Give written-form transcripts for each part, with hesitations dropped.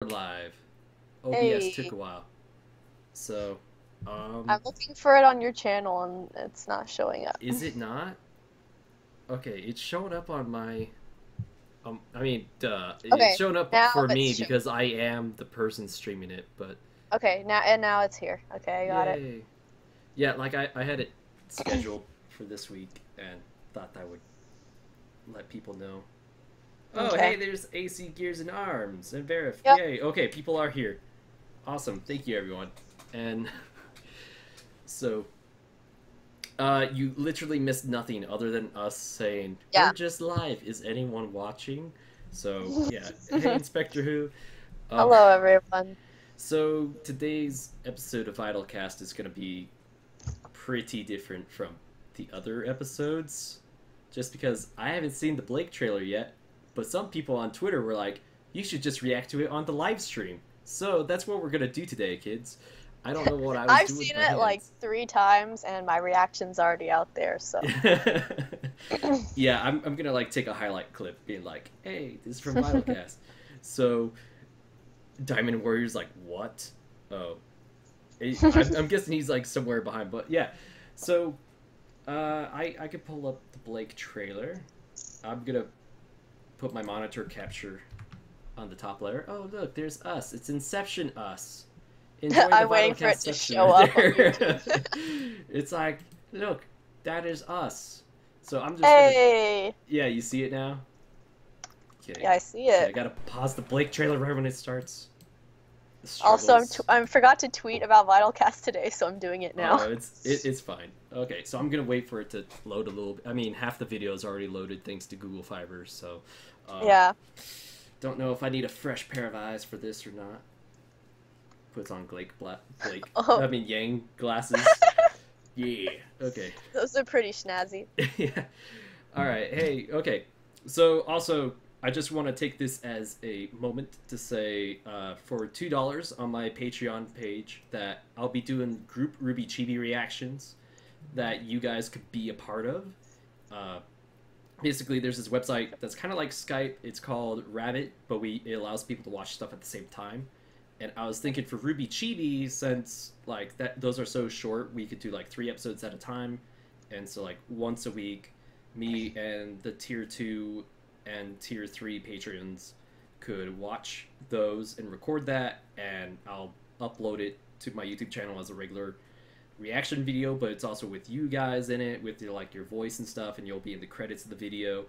live. OBS Hey. took a while. So, I'm looking for it on your channel and it's not showing up. is it not? Okay, it's showing up on my. I mean, duh. It's Okay, showing up now for me it's because I am the person streaming it, but okay, now it's here. Okay, I got it. yay. Yeah, like I had it scheduled for this week and thought I would let people know. Oh, Okay. hey, there's AC Gears and Arms and Verif. Yep. Yay. Okay, people are here. Awesome. Thank you, everyone. And so, you literally missed nothing other than us saying, Yeah. we're just live. Is anyone watching? So, yeah. Hey, Inspector Who. Hello, everyone. So, today's episode of VYTALCast is going to be pretty different from the other episodes. Just because I haven't seen the Blake trailer yet, but some people on Twitter were like, you should just react to it on the live stream. So, that's what we're going to do today, kids. I don't know what I was I've doing with seen my it hands. like 3 times and my reaction's already out there, so. Yeah, I'm gonna like take a highlight clip being like, hey, this is from VYTALCast. So Diamond Warrior's like, what? Oh. I'm guessing he's like somewhere behind, but yeah. So I could pull up the Blake trailer. I'm gonna put my monitor capture on the top layer. Oh look, there's us. It's Inception us. Enjoy the I'm waiting for it VYTALCast to section show right up on there. It's like, look, that is us. So I'm just gonna... Hey! Yeah, you see it now? Okay. Yeah, I see Okay, I it. gotta pause the Blake trailer right when it starts. The Also, struggles. I forgot to tweet about VYTALCast today, so I'm doing it now. Oh, it's fine. Okay, so I'm gonna wait for it to load a little bit. I mean, half the video is already loaded thanks to Google Fiber, so... Yeah. Don't know if I need a fresh pair of eyes for this or not. Puts on Oh. Yang glasses. Yeah, okay. Those are pretty snazzy. Yeah. Alright, hey, okay. So, also, I just want to take this as a moment to say, for $2 on my Patreon page, that I'll be doing group Ruby Chibi reactions that you guys could be a part of. Basically, there's this website that's kind of like Skype. It's called Rabbit, but it allows people to watch stuff at the same time. And I was thinking for Ruby Chibi, since like those are so short, we could do like 3 episodes at a time, and so like once a week, me and the tier 2 and tier 3 patrons could watch those and record that, and I'll upload it to my YouTube channel as a regular reaction video, but it's also with you guys in it, with your voice and stuff, and you'll be in the credits of the video.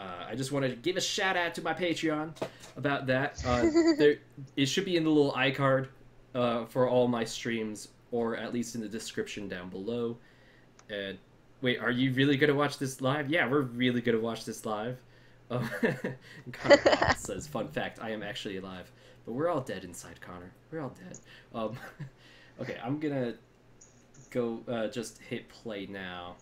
I just want to give a shout out to my Patreon about that. It should be in the little iCard for all my streams, or at least in the description down below. And wait, are you really gonna watch this live? Yeah, we're really gonna watch this live. Connor Potts says, "Fun fact: I am actually alive, but we're all dead inside, Connor. We're all dead." Okay, I'm gonna go just hit play now.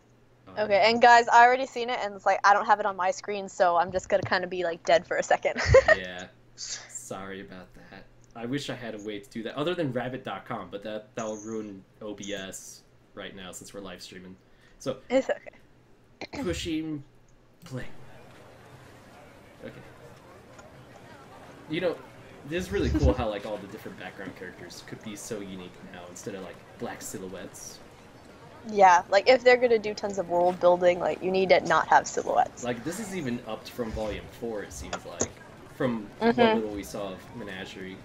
Okay, and guys, I already seen it, and it's like I don't have it on my screen, so I'm just gonna kind of be like dead for a second. Yeah, sorry about that. I wish I had a way to do that other than rabbit.com, but that'll ruin OBS right now since we're live streaming. So It's okay. pushing play. Okay. You know, this is really cool how like all the different background characters could be so unique now instead of like black silhouettes. Yeah, like if they're gonna do tons of world building, like you need to not have silhouettes. Like this is even upped from Volume 4, it seems like, from what little we saw of Menagerie.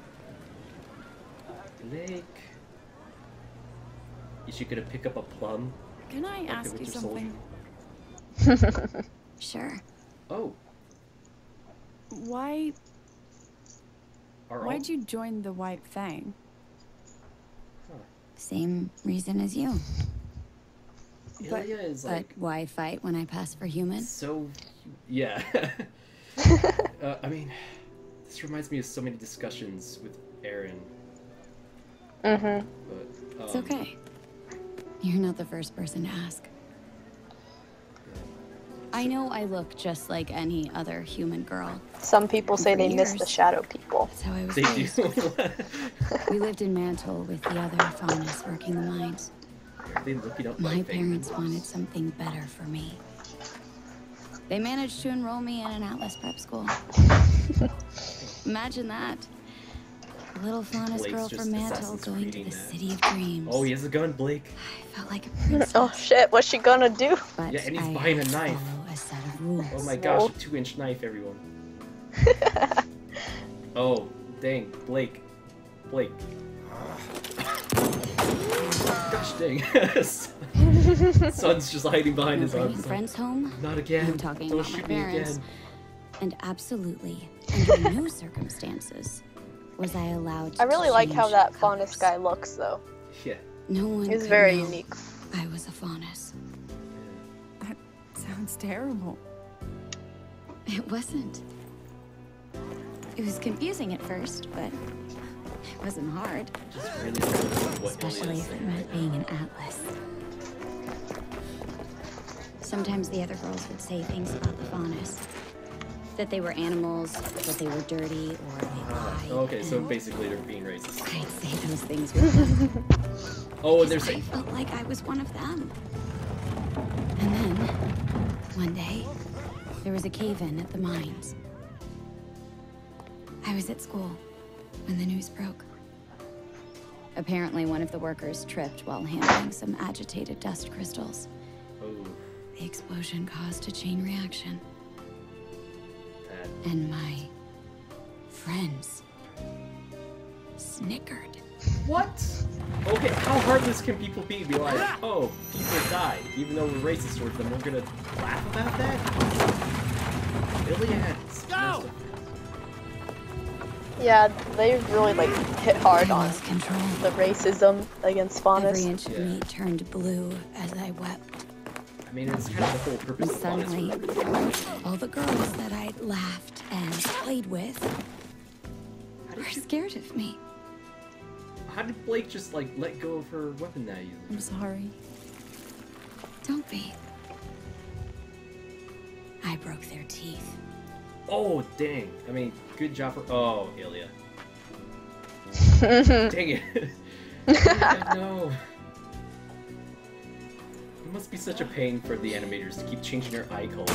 Blake, is she gonna pick up a plum? Can I Like the ask you Winter something? Sure. Oh, Why'd are you join the White Fang? Same reason as you. Ilya is But like why fight when I pass for human? so, yeah. I mean, this reminds me of so many discussions with Aaron. Mm-hmm. But It's okay. You're not the first person to ask. I know I look just like any other human girl. Some people say they miss the shadow people. That's how I was They raised. do. We lived in Mantle with the other faunus working the mines. Are they looking up My like parents wanted something better for me. They managed to enroll me in an Atlas prep school. Imagine that. little Faunus Blake's girl just from Mantle Assassin's going to Creeding the that. city of dreams. Oh, he has a gun, Blake. I felt like a princess. Oh shit, what's she gonna do? But Yeah, and he's I buying a had to knife. follow a set of rules. Oh my gosh, Whoa. a 2-inch knife, everyone. Oh, dang, Blake. Blake. Gosh dang. Son's just hiding behind You're his bringing arms. friends home? Not again. I'm talking Don't about my shoot me parents. again. And absolutely, under no circumstances was I allowed to I really like how change that colors. Faunus guy looks, though. Yeah. No one He's could very know unique. I was a Faunus. That sounds terrible. It wasn't. It was confusing at first, but it wasn't hard. Just really proud of what Especially Elliot's if it saying. meant being an Atlas. Sometimes the other girls would say things about the Faunus. That they were animals, that they were dirty, or they lied. Okay, so and basically they're being racist. I'd say those things with them. Oh, and they're I saying... felt like I was one of them. And then, one day, there was a cave-in at the mines. I was at school when the news broke. Apparently, one of the workers tripped while handling some agitated dust crystals. Oh, The explosion caused a chain reaction. that... And my friends snickered. What? Okay, how heartless can people be? Be like, oh, people died. Even though we're racist towards them, we're gonna laugh about that? Iliads. Go! Yeah, they really like hit hard I on lost control. the racism against Every Faunus. inch of me turned blue as I wept. I mean, it's kind of the whole purpose And of Faunus. suddenly, all the girls that I'd laughed and played with were scared of me. How did Blake just, like, let go of her weapon that you I'm sorry. Don't be. I broke their teeth. Oh, dang. I mean, good job for... Oh, Ilya. Dang it. Yeah, no. It must be such a pain for the animators to keep changing their eye color.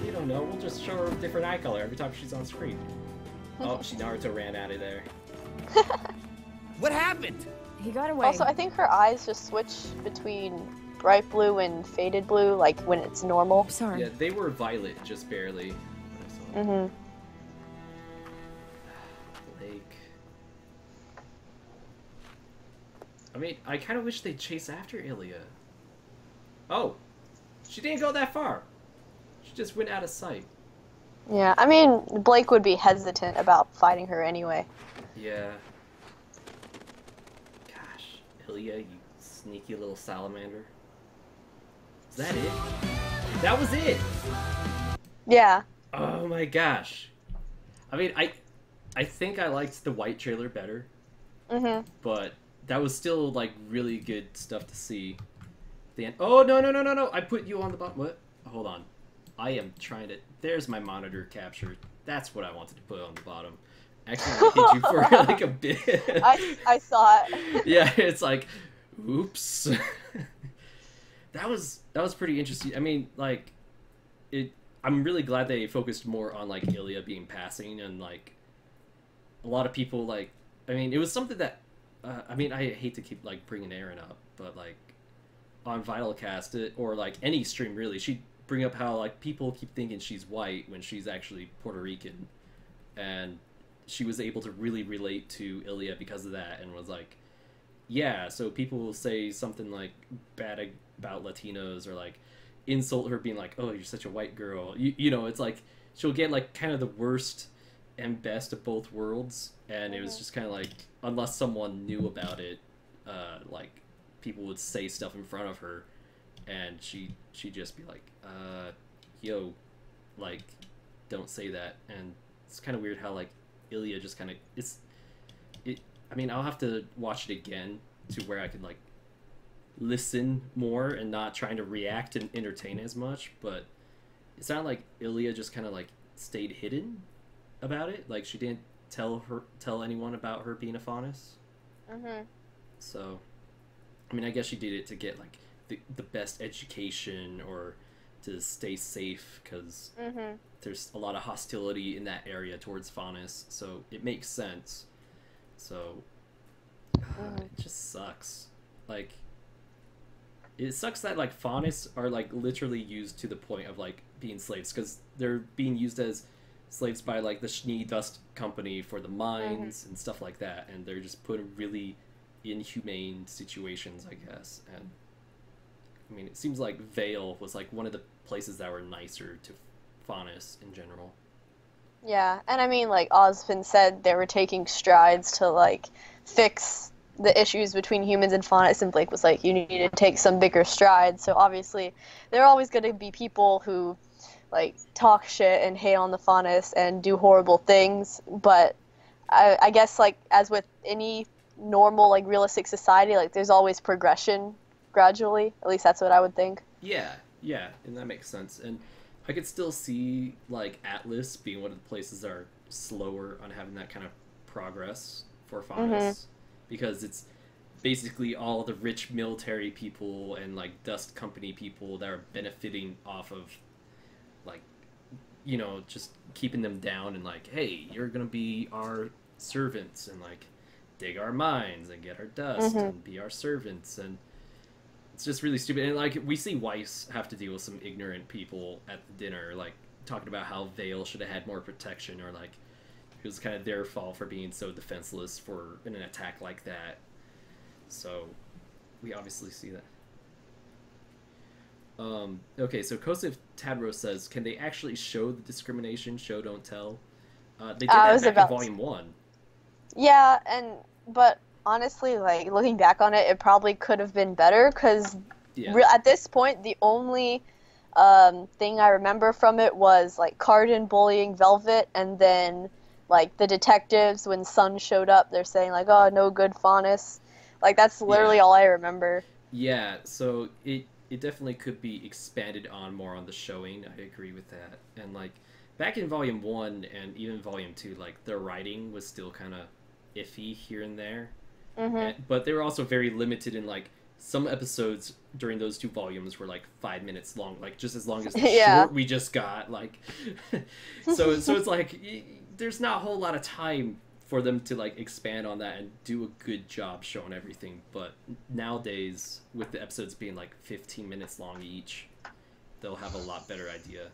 You don't know, we'll just show her a different eye color every time she's on screen. Oh, she Naruto ran out of there. What happened? He got away. Also, I think her eyes just switch between bright blue and faded blue, like when it's normal. Sorry. Yeah, they were violet, just barely. When I saw them. Mm-hmm. Blake. I mean, I kind of wish they'd chase after Ilya. Oh, she didn't go that far. She just went out of sight. Yeah, I mean, Blake would be hesitant about fighting her anyway. Yeah. Gosh, Ilya, you sneaky little salamander. Is that it? That was it! Yeah. Oh my gosh. I mean, I think I liked the white trailer better, Mm-hmm. but that was still, like, really good stuff to see. The end. Oh, no. I put you on the bottom. What? Hold on. I am trying to... There's my monitor capture. That's what I wanted to put on the bottom. Actually, I hit you for, like, a bit. I saw it. Yeah, it's like, oops. That was pretty interesting. I mean, like, I'm really glad they focused more on, like, Ilya being passing, and, like, a lot of people, like, I mean, it was something that, I mean, I hate to keep, like, bringing Aaron up, but, like, on VYTALCast, or, like, any stream, really, she'd bring up how, like, people keep thinking she's white when she's actually Puerto Rican, and she was able to really relate to Ilya because of that, and was like, yeah, so people will say something, like, bad about Latinos, or, like, insult her being like, oh, you're such a white girl. You know, it's like, she'll get, like, kind of the worst and best of both worlds, and it was just kind of like, unless someone knew about it, like, people would say stuff in front of her, and she'd just be like, yo, like, don't say that. And it's kind of weird how, like, Ilya just kind of, I mean, I'll have to watch it again to where I can, like, listen more and not trying to react and entertain as much, but it sounded like Ilya just kind of, like, stayed hidden about it. Like, she didn't tell anyone about her being a Faunus. Mm-hmm. So, I mean, I guess she did it to get, like, the best education, or to stay safe because Mm-hmm. there's a lot of hostility in that area towards Faunus, so it makes sense. So it just sucks. Like, it sucks that like Faunus are like literally used to the point of like being slaves, because they're being used as slaves by like the Schnee Dust Company for the mines and stuff like that, and they're just put in really inhumane situations, I guess. And I mean, it seems like Vale was like one of the places that were nicer to Faunus in general. Yeah, and I mean, like Ozpin said, they were taking strides to like fix the issues between humans and Faunus, and Blake was like, you need to take some bigger strides. So obviously, there are always going to be people who like talk shit and hate on the Faunus and do horrible things, but I guess like as with any normal like realistic society, like there's always progression gradually. At least that's what I would think. Yeah, and that makes sense. And I could still see like Atlas being one of the places that are slower on having that kind of progress for Faunus, because it's basically all the rich military people and like Dust Company people that are benefiting off of like, you know, just keeping them down and like, hey, you're gonna be our servants and like dig our mines and get our dust and be our servants. And it's just really stupid. And like we see Weiss have to deal with some ignorant people at the dinner, like talking about how Vale should have had more protection, or like it was kind of their fault for being so defenseless for an attack like that. So we obviously see that. Okay, so Kosif Tadro says, can they actually show the discrimination, show don't tell? They did that back in Volume 1. Yeah, but honestly, like looking back on it, it probably could have been better, because at this point, the only thing I remember from it was like Cardin bullying Velvet, and then like the detectives, when Sun showed up, they're saying like, oh, no good Faunus. Like that's literally all I remember. Yeah, so it definitely could be expanded on more on the showing. I agree with that. And like back in Volume 1 and even Volume 2, like the writing was still kind of iffy here and there. But they were also very limited in like some episodes during those 2 volumes were like 5 minutes long, like just as long as the short we just got. Like so it's like there's not a whole lot of time for them to like expand on that and do a good job showing everything. But nowadays, with the episodes being like 15 minutes long each, they'll have a lot better idea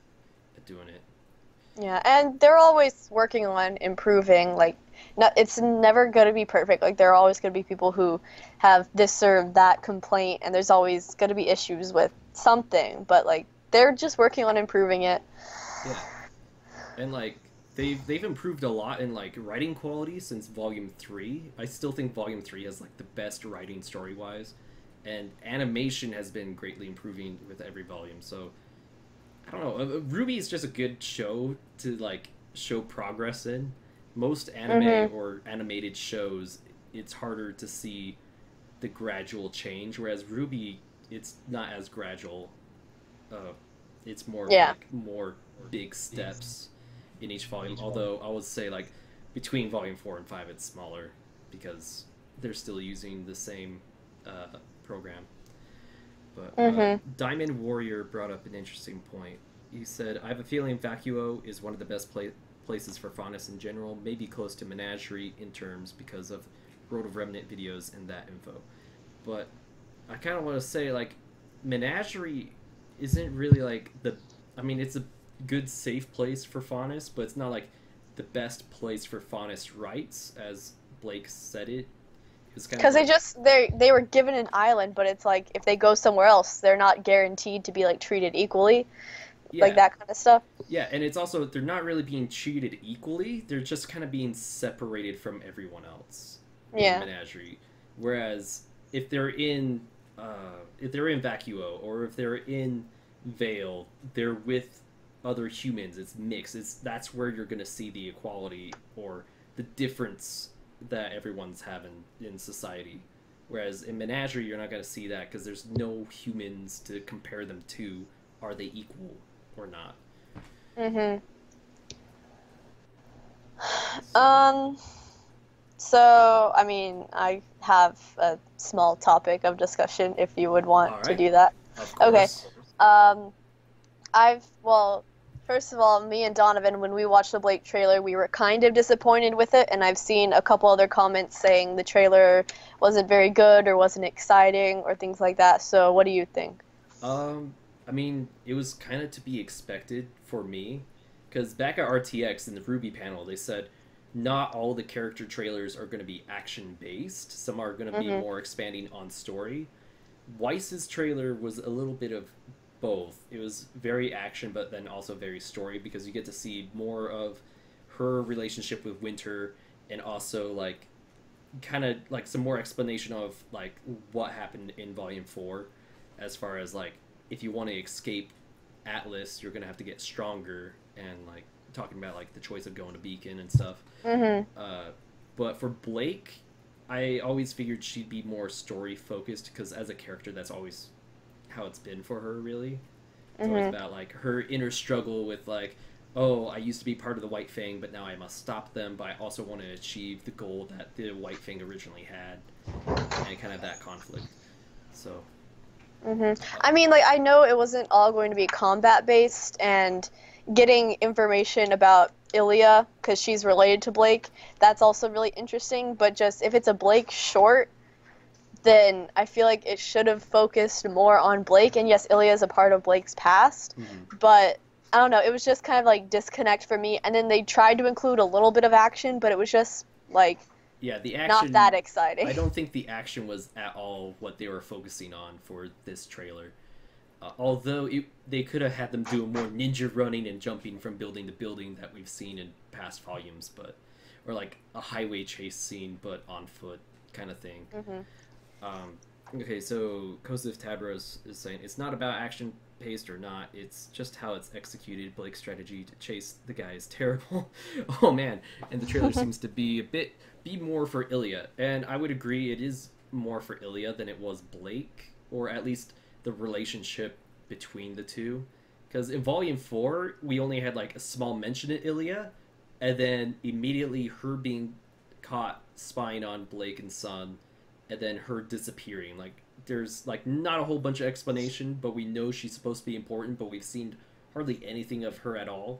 at doing it. Yeah, and they're always working on improving. Like, it's never going to be perfect. Like, there are always going to be people who have this or that complaint, and there's always going to be issues with something. But like, they're just working on improving it. Yeah, and like they've improved a lot in like writing quality since Volume 3. I still think Volume 3 has like the best writing story-wise, and animation has been greatly improving with every volume. So I don't know. RWBY is just a good show to like show progress in. Most anime or animated shows, it's harder to see the gradual change, whereas RWBY, it's not as gradual. It's more like more big steps in each volume. Although I would say like between Volume 4 and 5, it's smaller because they're still using the same program. But Diamond Warrior brought up an interesting point. He said, I have a feeling Vacuo is one of the best places for Faunus in general, maybe close to Menagerie in terms because of Road of Remnant videos and that info. But I kind of want to say, like, Menagerie isn't really like I mean, it's a good safe place for Faunus, but it's not like the best place for Faunus rights, as Blake said it. Because they were given an island, but it's like if they go somewhere else, they're not guaranteed to be like treated equally, like that kind of stuff. Yeah, and it's also they're not really being treated equally; they're just kind of being separated from everyone else. In Menagerie, whereas if they're in Vacuo or if they're in Vale, they're with other humans. It's mixed. That's where you're gonna see the equality or the difference that everyone's having in society. Whereas in Menagerie, you're not going to see that because there's no humans to compare them to. Are they equal or not? So, I mean, I have a small topic of discussion if you would want to do that. Of course. Okay. Well, first of all, me and Donovan, when we watched the Blake trailer, we were kind of disappointed with it, and I've seen a couple other comments saying the trailer wasn't very good or wasn't exciting or things like that. So, what do you think? I mean, it was kind of to be expected for me, because back at RTX in the Ruby panel, they said not all the character trailers are going to be action based. Some are going to be more expanding on story. Weiss's trailer was a little bit of both. It was very action, but then also very story, because you get to see more of her relationship with Winter, and also like kind of like some more explanation of like what happened in Volume 4, as far as like if you want to escape Atlas, you're gonna have to get stronger, and like talking about like the choice of going to Beacon and stuff. But for Blake, I always figured she'd be more story focused, because as a character, that's always how it's been for her, really. It's always about like her inner struggle with like, oh, I used to be part of the White Fang, but now I must stop them, but I also want to achieve the goal that the White Fang originally had, and kind of that conflict. So I mean, like, I know it wasn't all going to be combat based, and getting information about Ilya, because she's related to Blake, that's also really interesting, but just if it's a Blake short, then I feel like it should have focused more on Blake. And yes, Ilya is a part of Blake's past, but I don't know, it was just kind of like disconnect for me. And then they tried to include a little bit of action, but it was just like the action, not that exciting. I don't think the action was at all what they were focusing on for this trailer. Although they could have had them do more ninja running and jumping from building to building that we've seen in past volumes, or like a highway chase scene but on foot kind of thing. Okay, so Kosif Tabros is saying it's not about action paced or not, it's just how it's executed. Blake's strategy to chase the guy is terrible. Oh man, and the trailer seems to be more for Ilya, and I would agree it is more for Ilya than it was Blake, or at least the relationship between the two, because in Volume 4 we only had like a small mention of Ilya, and then immediately her being caught spying on Blake and Son, and then her disappearing. Like, there's like not a whole bunch of explanation, but we know she's supposed to be important, but we've seen hardly anything of her at all.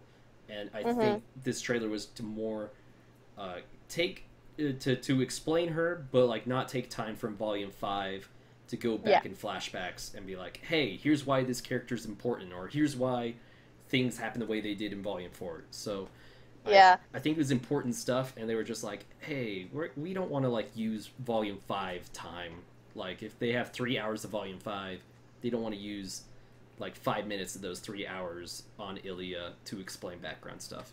And I think this trailer was to more to explain her, but like not take time from Volume 5 to go back in flashbacks and be like, hey, here's why this character's important, or here's why things happen the way they did in Volume 4. So I think it was important stuff, and they were just like, hey, we don't want to like use Volume 5 time. Like, if they have 3 hours of Volume 5, they don't want to use like 5 minutes of those 3 hours on Ilya to explain background stuff.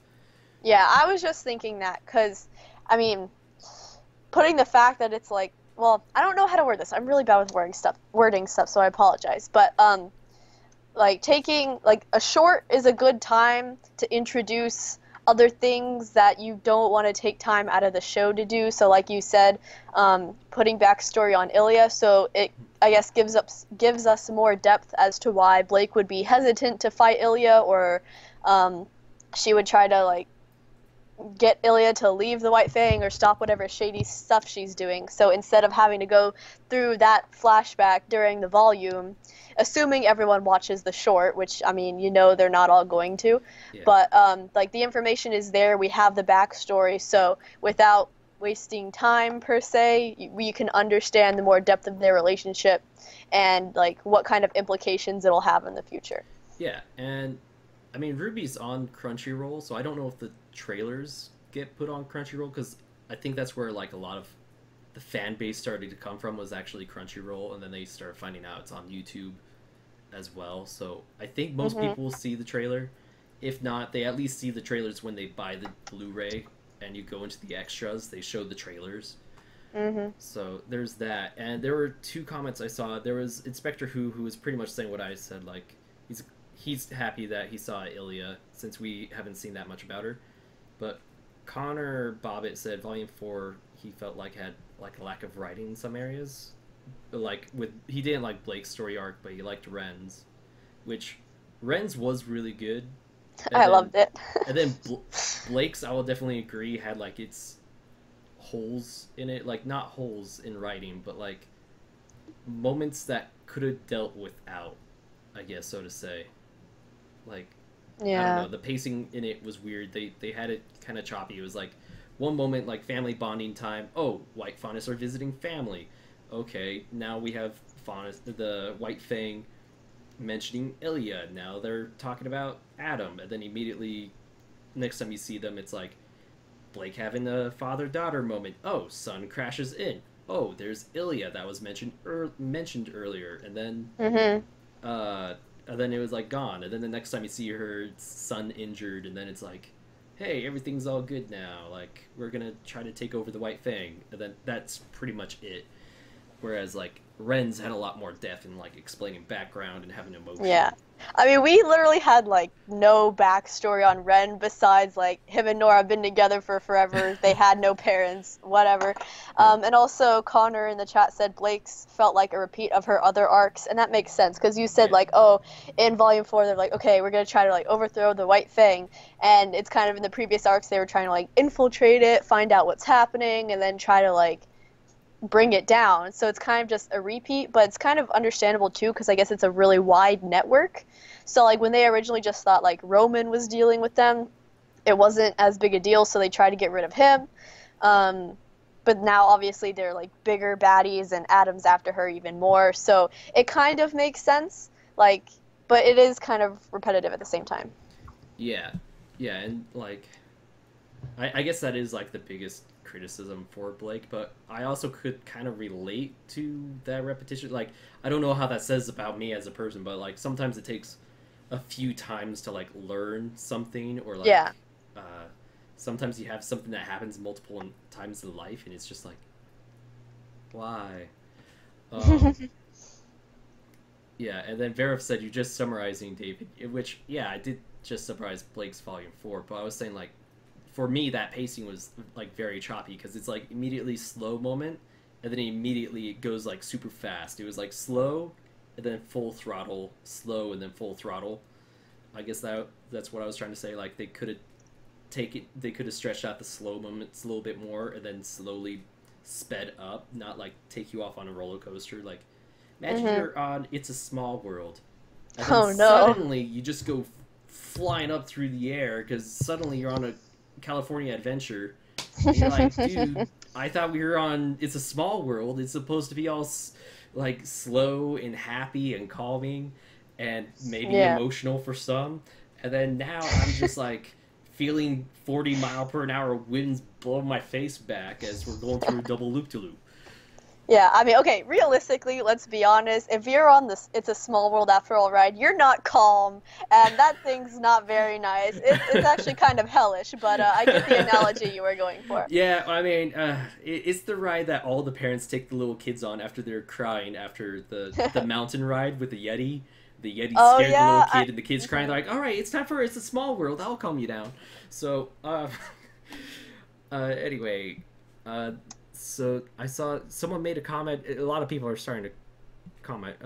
Yeah, I was just thinking that, because, I mean, putting the fact that it's like, well, I don't know how to word this. I'm really bad with wording stuff, so I apologize. But, like, taking, like, a short is a good time to introduce other things that you don't want to take time out of the show to do. So like you said, putting backstory on Ilya, so it, I guess, gives us more depth as to why Blake would be hesitant to fight Ilya, or she would try to like get Ilya to leave the White Fang or stop whatever shady stuff she's doing. So instead of having to go through that flashback during the volume, assuming everyone watches the short, which, I mean, you know they're not all going to, but like the information is there, we have the backstory, so without wasting time per se, we can understand the more depth of their relationship and like what kind of implications it'll have in the future. Yeah, and I mean, Ruby's on Crunchyroll, so I don't know if the trailers get put on Crunchyroll, because I think that's where like a lot of the fan base started to come from, was actually Crunchyroll, and then they started finding out it's on YouTube as well. So I think most people will see the trailer. If not, they at least see the trailers when they buy the Blu-ray, and you go into the extras, they show the trailers. So there's that. And there were 2 comments I saw. There was Inspector who was pretty much saying what I said, like he's happy that he saw Ilya, since we haven't seen that much about her. But Connor Bobbitt said Volume 4 he felt like had like a lack of writing in some areas. Like, he didn't like Blake's story arc, but he liked Ren's, which Ren's was really good. I loved it. And then Blake's, I will definitely agree, had like its holes in it, like not holes in writing, but like moments that could have dealt without, I guess, so to say. Like, Yeah. I don't know, the pacing in it was weird. They had it kind of choppy. It was like one moment like family bonding time. Oh, White Faunus are visiting family. Okay, now we have Faunus, the White Fang, mentioning Ilya. Now they're talking about Adam, and then immediately next time you see them, it's like Blake having a father-daughter moment. Oh, son crashes in. Oh, there's Ilya that was mentioned earlier, and then and then it was like gone. And then the next time you see her son injured, and then it's like, hey, everything's all good now. Like, we're gonna try to take over the White Fang, and then that's pretty much it. Whereas like Ren's had a lot more depth in like explaining background and having emotion. Yeah. I mean, we literally had, like, no backstory on Ren besides, like, him and Nora have been together for forever. They had no parents, whatever. And also, Connor in the chat said Blake's felt like a repeat of her other arcs, and that makes sense, because you said, like, oh, in Volume 4, they're like, okay, we're going to try to, like, overthrow the White Fang, and it's kind of in the previous arcs, they were trying to, like, infiltrate it, find out what's happening, and then try to, like, bring it down. So it's kind of just a repeat, but it's kind of understandable too, because I guess it's a really wide network. So like when they originally just thought like Roman was dealing with them, it wasn't as big a deal, so they tried to get rid of him. But now obviously they're like bigger baddies, and Adam's after her even more, so it kind of makes sense, like, but it is kind of repetitive at the same time. Yeah, and like I guess that is like the biggest criticism for Blake, but I also could kind of relate to that repetition. Like, I don't know how that says about me as a person, but like sometimes it takes a few times to like learn something, or like sometimes you have something that happens multiple times in life, and it's just like, why? Yeah, and then Verif said you're just summarizing David, which I did just summarize Blake's Volume 4, but I was saying like, for me, that pacing was like very choppy, because it's like immediately slow moment, and then immediately it goes like super fast. It was like slow, and then full throttle, slow, and then full throttle. I guess that's what I was trying to say. Like they could have stretched out the slow moments a little bit more, and then slowly sped up, not like take you off on a roller coaster. Like imagine you're on It's a Small World, and then suddenly you just go flying up through the air because suddenly you're on a California adventure, and you're like, dude, I thought we were on It's a Small World. It's supposed to be all like slow and happy and calming and maybe emotional for some, and then now I'm just like feeling 40-mile-per-hour winds blow my face back as we're going through a double loop-to-loop. Yeah, I mean, okay, realistically, let's be honest, if you're on this It's a Small World After All ride, you're not calm, and that thing's not very nice. It's actually kind of hellish, but I get the analogy you were going for. Yeah, I mean, it's the ride that all the parents take the little kids on after they're crying after the mountain ride with the Yeti. The Yeti scared the little kid, and the kid's crying. They're like, all right, it's time for It's a Small World. I'll calm you down. So, anyway, so I saw someone made a comment. A lot of people are starting to comment.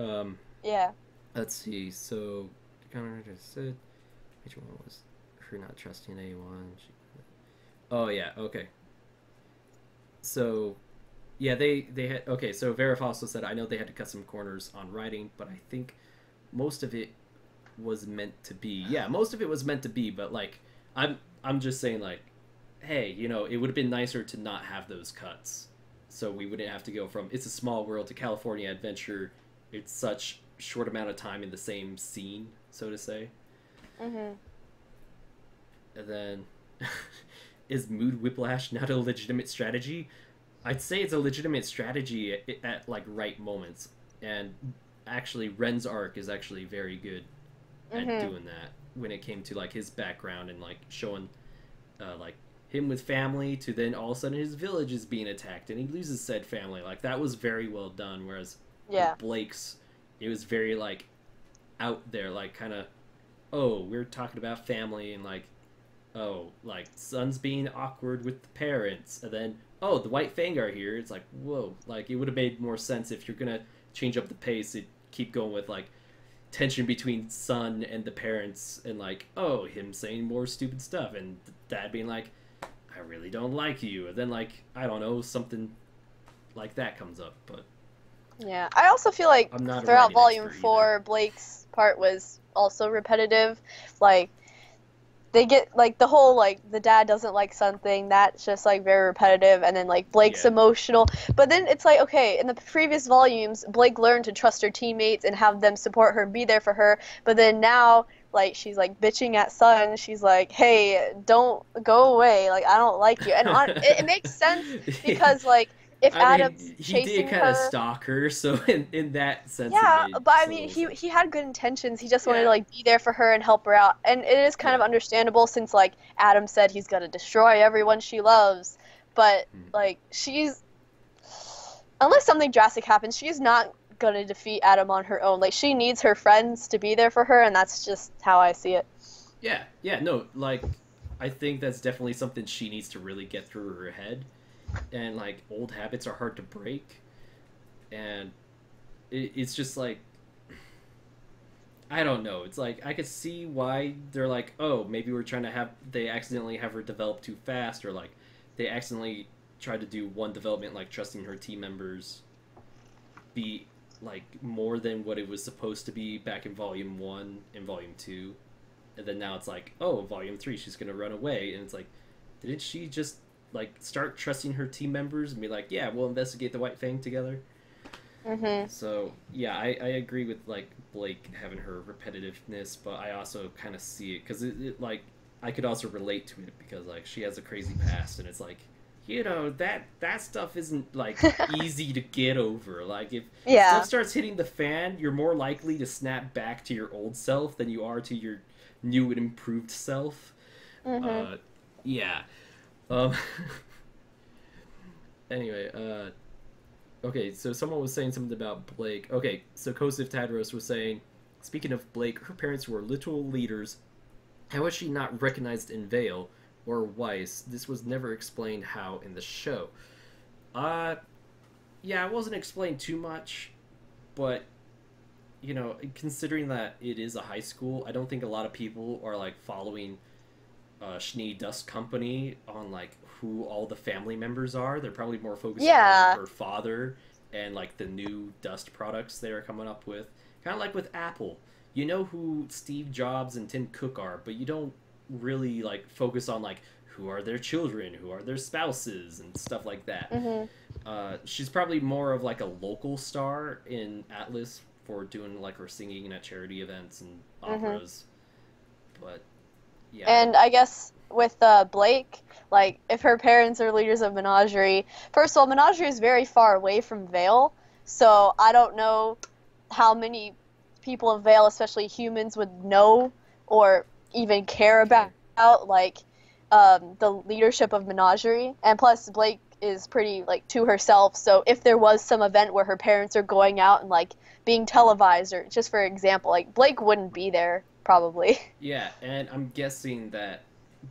Yeah. Let's see. So, Connor just said, which one was her not trusting anyone? Oh yeah. Okay. So, yeah, they had. Okay, so Verif also said, I know they had to cut some corners on writing, but I think most of it was meant to be. Yeah, most of it was meant to be, but like, I'm just saying like, hey, you know, it would have been nicer to not have those cuts, so we wouldn't have to go from It's a Small World to California Adventure. It's such short amount of time in the same scene, so to say. And then, is mood whiplash not a legitimate strategy? I'd say it's a legitimate strategy at like right moments, and actually Ren's arc is actually very good at doing that when it came to like his background and like showing like him with family to then all of a sudden his village is being attacked and he loses said family. Like that was very well done, whereas with Blake's, it was very like out there, like kind of, oh, we're talking about family, and like, oh, like son's being awkward with the parents, and then, oh, the White Fang are here. It's like, whoa, like it would have made more sense if you're gonna change up the pace, it keep going with like tension between son and the parents, and like, oh, him saying more stupid stuff, and dad being like, I really don't like you, and then like, I don't know, something like that comes up. But yeah, I also feel like throughout Volume 4, Blake's part was also repetitive. Like, they get, like, the whole, like, the dad doesn't like something, that's just, like, very repetitive, and then, like, Blake's emotional. But then it's like, okay, in the previous volumes, Blake learned to trust her teammates and have them support her and be there for her, but then now, like, she's, like, bitching at Sun, she's like, hey, don't go away, like, I don't like you. And it makes sense, because, like, if Adam's he chasing did kind of her, stalk her, so in that sense, yeah, it made but I some mean, little sense. he had good intentions. He just wanted Yeah. to, like, be there for her and help her out. And it is kind of understandable, since, like, Adam said he's gonna destroy everyone she loves. But, like, unless something drastic happens, she's not gonna defeat Adam on her own. Like, she needs her friends to be there for her, and that's just how I see it. Yeah, no, like, I think that's definitely something she needs to really get through her head. And, like, old habits are hard to break. And it's just, like, I don't know. It's, like, I could see why they're like, oh, maybe we're trying to they accidentally have her develop too fast, or, like, they accidentally tried to do one development, like, trusting her team members be, like, more than what it was supposed to be back in Volume 1 and Volume 2. And then now it's like, oh, Volume 3, she's gonna run away. And it's like, didn't she just, like, start trusting her team members and be like, yeah, we'll investigate the White Fang together? Mm-hmm. So, yeah, I agree with, like, Blake having her repetitiveness, but I also kind of see it, because like, I could also relate to it, because, like, she has a crazy past, and it's like, you know, that stuff isn't, like, easy to get over. Like, if stuff starts hitting the fan, you're more likely to snap back to your old self than you are to your new and improved self. Mm-hmm. Yeah. Anyway, okay, so someone was saying something about Blake. Okay, so Kosif Tadros was saying, speaking of Blake, her parents were literal leaders. How was she not recognized in Vale or Weiss? This was never explained how in the show. Yeah, it wasn't explained too much, but, you know, considering that it is a high school, I don't think a lot of people are, like, following Schnee Dust Company on, like, who all the family members are. They're probably more focused on her father and, like, the new Dust products they are coming up with. Kind of like with Apple. You know who Steve Jobs and Tim Cook are, but you don't really, like, focus on, like, who are their children, who are their spouses, and stuff like that. Mm-hmm. She's probably more of, like, a local star in Atlas for doing, like, her singing at charity events and operas. But yeah. And I guess with Blake, like, if her parents are leaders of Menagerie, first of all, Menagerie is very far away from Vale, so I don't know how many people in Vale, especially humans, would know or even care about, like, the leadership of Menagerie. And plus, Blake is pretty, like, to herself, so if there was some event where her parents are going out and, like, being televised, or just for example, like, Blake wouldn't be there, probably. Yeah, and I'm guessing that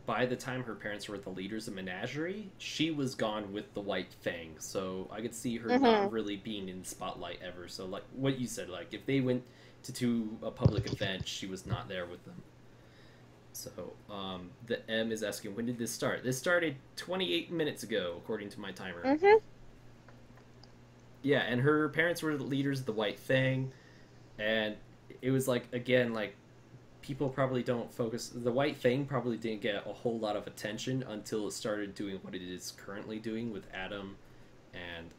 by the time her parents were the leaders of Menagerie, she was gone with the White Fang, so I could see her not really being in the spotlight ever. So, like, what you said, like, if they went to a public event, she was not there with them. So, the M is asking, when did this start? This started 28 minutes ago, according to my timer. Yeah, and her parents were the leaders of the White Fang, and it was, like, again, like, people probably don't focus. The White Fang probably didn't get a whole lot of attention until it started doing what it is currently doing with Adam and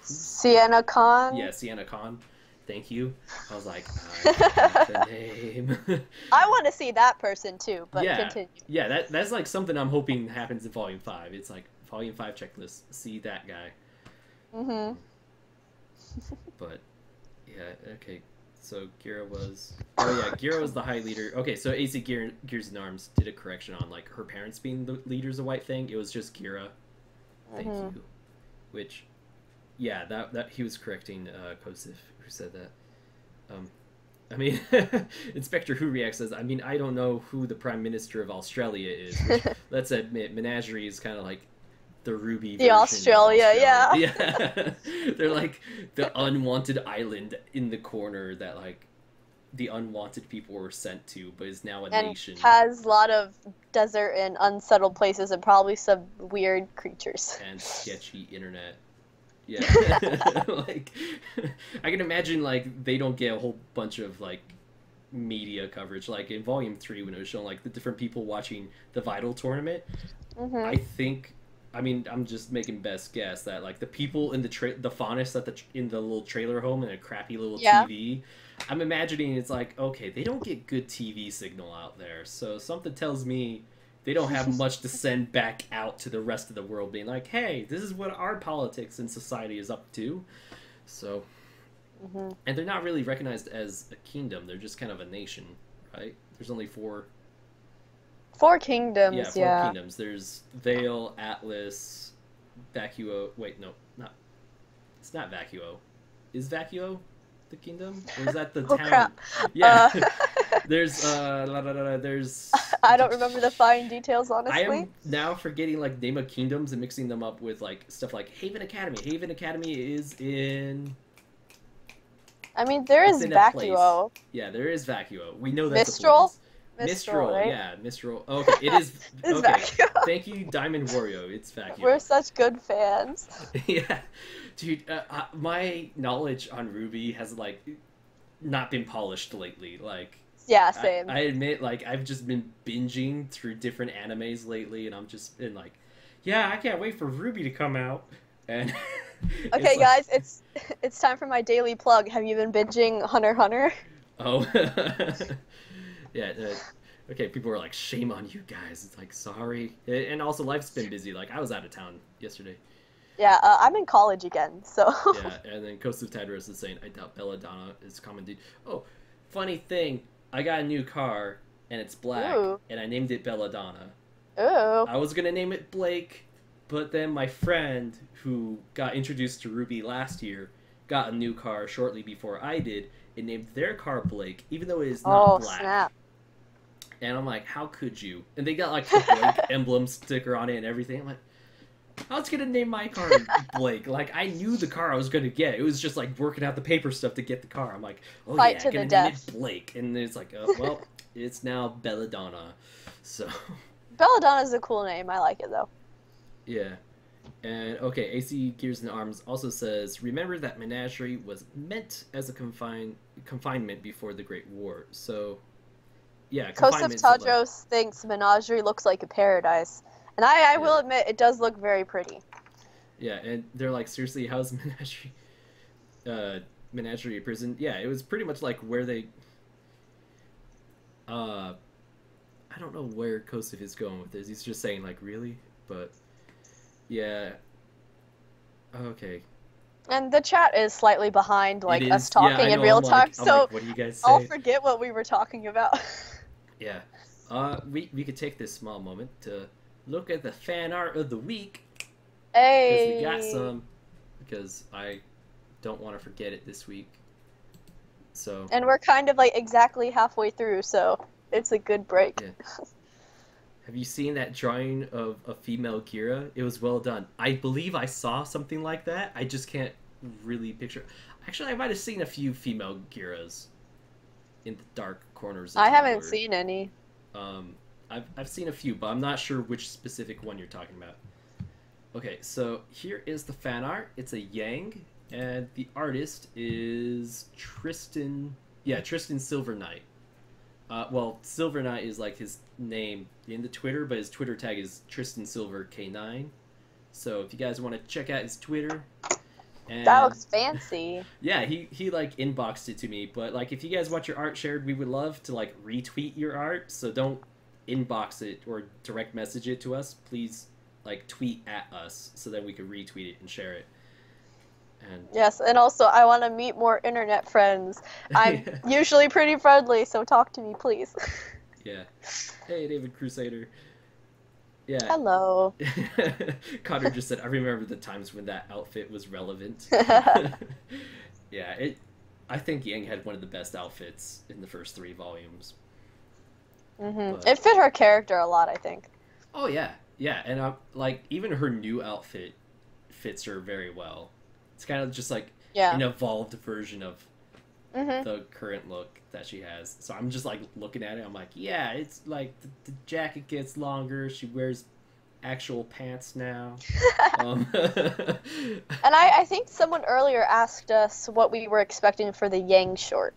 Sienna Khan. Yeah, Sienna Khan. Thank you. I was like, I forgot the name. I want to see that person too, but continue. Yeah, that's like something I'm hoping happens in Volume 5. It's like Volume 5 checklist. See that guy. But yeah, okay. So Gira was... Oh yeah, Gira was the high leader. Okay, so AC Gears and Arms did a correction on, like, her parents being the leaders of White Fang. It was just Gira. Thank you. Which, yeah, that he was correcting Kosif, who said that. I mean, Inspector Who Reacts says, I mean, I don't know who the Prime Minister of Australia is. Which, let's admit, Menagerie is kind of like the Ruby version of Australia, yeah. Yeah. They're like the unwanted island in the corner that, like, the unwanted people were sent to, but is now a nation. Has a lot of desert and unsettled places and probably some weird creatures. And sketchy internet. Yeah. Like, I can imagine, like, they don't get a whole bunch of, like, media coverage. Like in Volume 3, when it was showing like the different people watching the Vital tournament, I think, I mean, I'm just making best guess that like the people in the faunists at in the little trailer home in a crappy little TV, I'm imagining it's like, okay, they don't get good TV signal out there, so something tells me they don't have much to send back out to the rest of the world, being like, hey, this is what our politics and society is up to. So, and they're not really recognized as a kingdom, they're just kind of a nation, right? There's only four kingdoms. Yeah, 4 kingdoms. There's Vale, Atlas, Vacuo. Wait, no, not. It's not Vacuo. Is Vacuo the kingdom, or is that the town? Crap. Yeah. There's there's. I don't remember the fine details, honestly. I am now forgetting like name of kingdoms and mixing them up with like stuff like Haven Academy. Haven Academy is in. I mean, there is Vacuo. Yeah, there is Vacuo. We know that's Mistral. Mistral, right? Yeah, Mistral. Okay, it is. It's Okay, Vacuo. Thank you, Diamond Wario. It's Vacuo. We're such good fans. Yeah, dude. My knowledge on Ruby has like not been polished lately. Like, yeah, same. I admit, like I've just been binging through different animes lately, and I'm just been like, yeah, I can't wait for Ruby to come out. And okay, guys, it's time for my daily plug. Have you been binging Hunter x Hunter? Oh. Yeah, okay, people were like, shame on you guys. It's like, sorry. And also, life's been busy. Like, I was out of town yesterday. Yeah, I'm in college again, so... Yeah, and then Coast of Tadros is saying, I doubt Belladonna is common dude. Oh, funny thing, I got a new car, and it's black, and I named it Belladonna. Ooh. I was gonna name it Blake, but then my friend, who got introduced to Ruby last year, got a new car shortly before I did, and named their car Blake, even though it is not black. Snap. And I'm like, how could you? And they got like the Blake emblem sticker on it and everything. I'm like, I was gonna name my car Blake. Like, I knew the car I was gonna get. It was just like working out the paper stuff to get the car. I'm like, oh Fight yeah, to I'm gonna the name death. it Blake. And it's like, well, it's now Belladonna. So. Belladonna's a cool name. I like it though. Yeah. And okay, AC Gears and Arms also says, remember that Menagerie was meant as a confinement before the Great War. So, yeah, Coast of Tadros thinks Menagerie looks like a paradise. And I will admit, it does look very pretty. Yeah, and they're like, seriously, how's Menagerie a prison? Yeah, it was pretty much like where they... I don't know where Kosov is going with this. He's just saying, like, really? But, yeah. Okay. And the chat is slightly behind, like, us talking in know, real time, so like, what do you guys say? I'll forget what we were talking about. Yeah. We could take this small moment to look at the fan art of the week. Hey! Because we got some. Because I don't want to forget it this week. So. And we're kind of, like, exactly halfway through, so it's a good break. Yeah. Have you seen that drawing of a female Gira? It was well done. I believe I saw something like that. I just can't really picture. Actually, I might have seen a few female Giras in the dark corners of I haven't Tumblr. seen any. I've seen a few, but I'm not sure which specific one you're talking about. Okay, so here is the fan art. It's a Yang, and the artist is Tristan. Yeah, Tristan Silver Knight. Well, Silver Knight is like his name in the Twitter, but his Twitter tag is Tristan Silver K9. So if you guys want to check out his Twitter, and that looks fancy. Yeah, he like inboxed it to me, but like if you guys want your art shared, we would love to like retweet your art. So don't inbox it or direct message it to us. Please like tweet at us so that we can retweet it and share it. And yes, and also I want to meet more internet friends. I'm usually pretty friendly, so talk to me, please. Yeah. Hey, David Crusader. Yeah. Hello. Connor just said, I remember the times when that outfit was relevant. Yeah, I think Yang had one of the best outfits in the first 3 volumes. But... It fit her character a lot, I think. Oh, yeah. Yeah, and like, even her new outfit fits her very well. It's kind of just like an evolved version of the current look that she has. So I'm just like looking at it. I'm like, yeah, it's like the jacket gets longer. She wears actual pants now. And I think someone earlier asked us what we were expecting for the Yang short.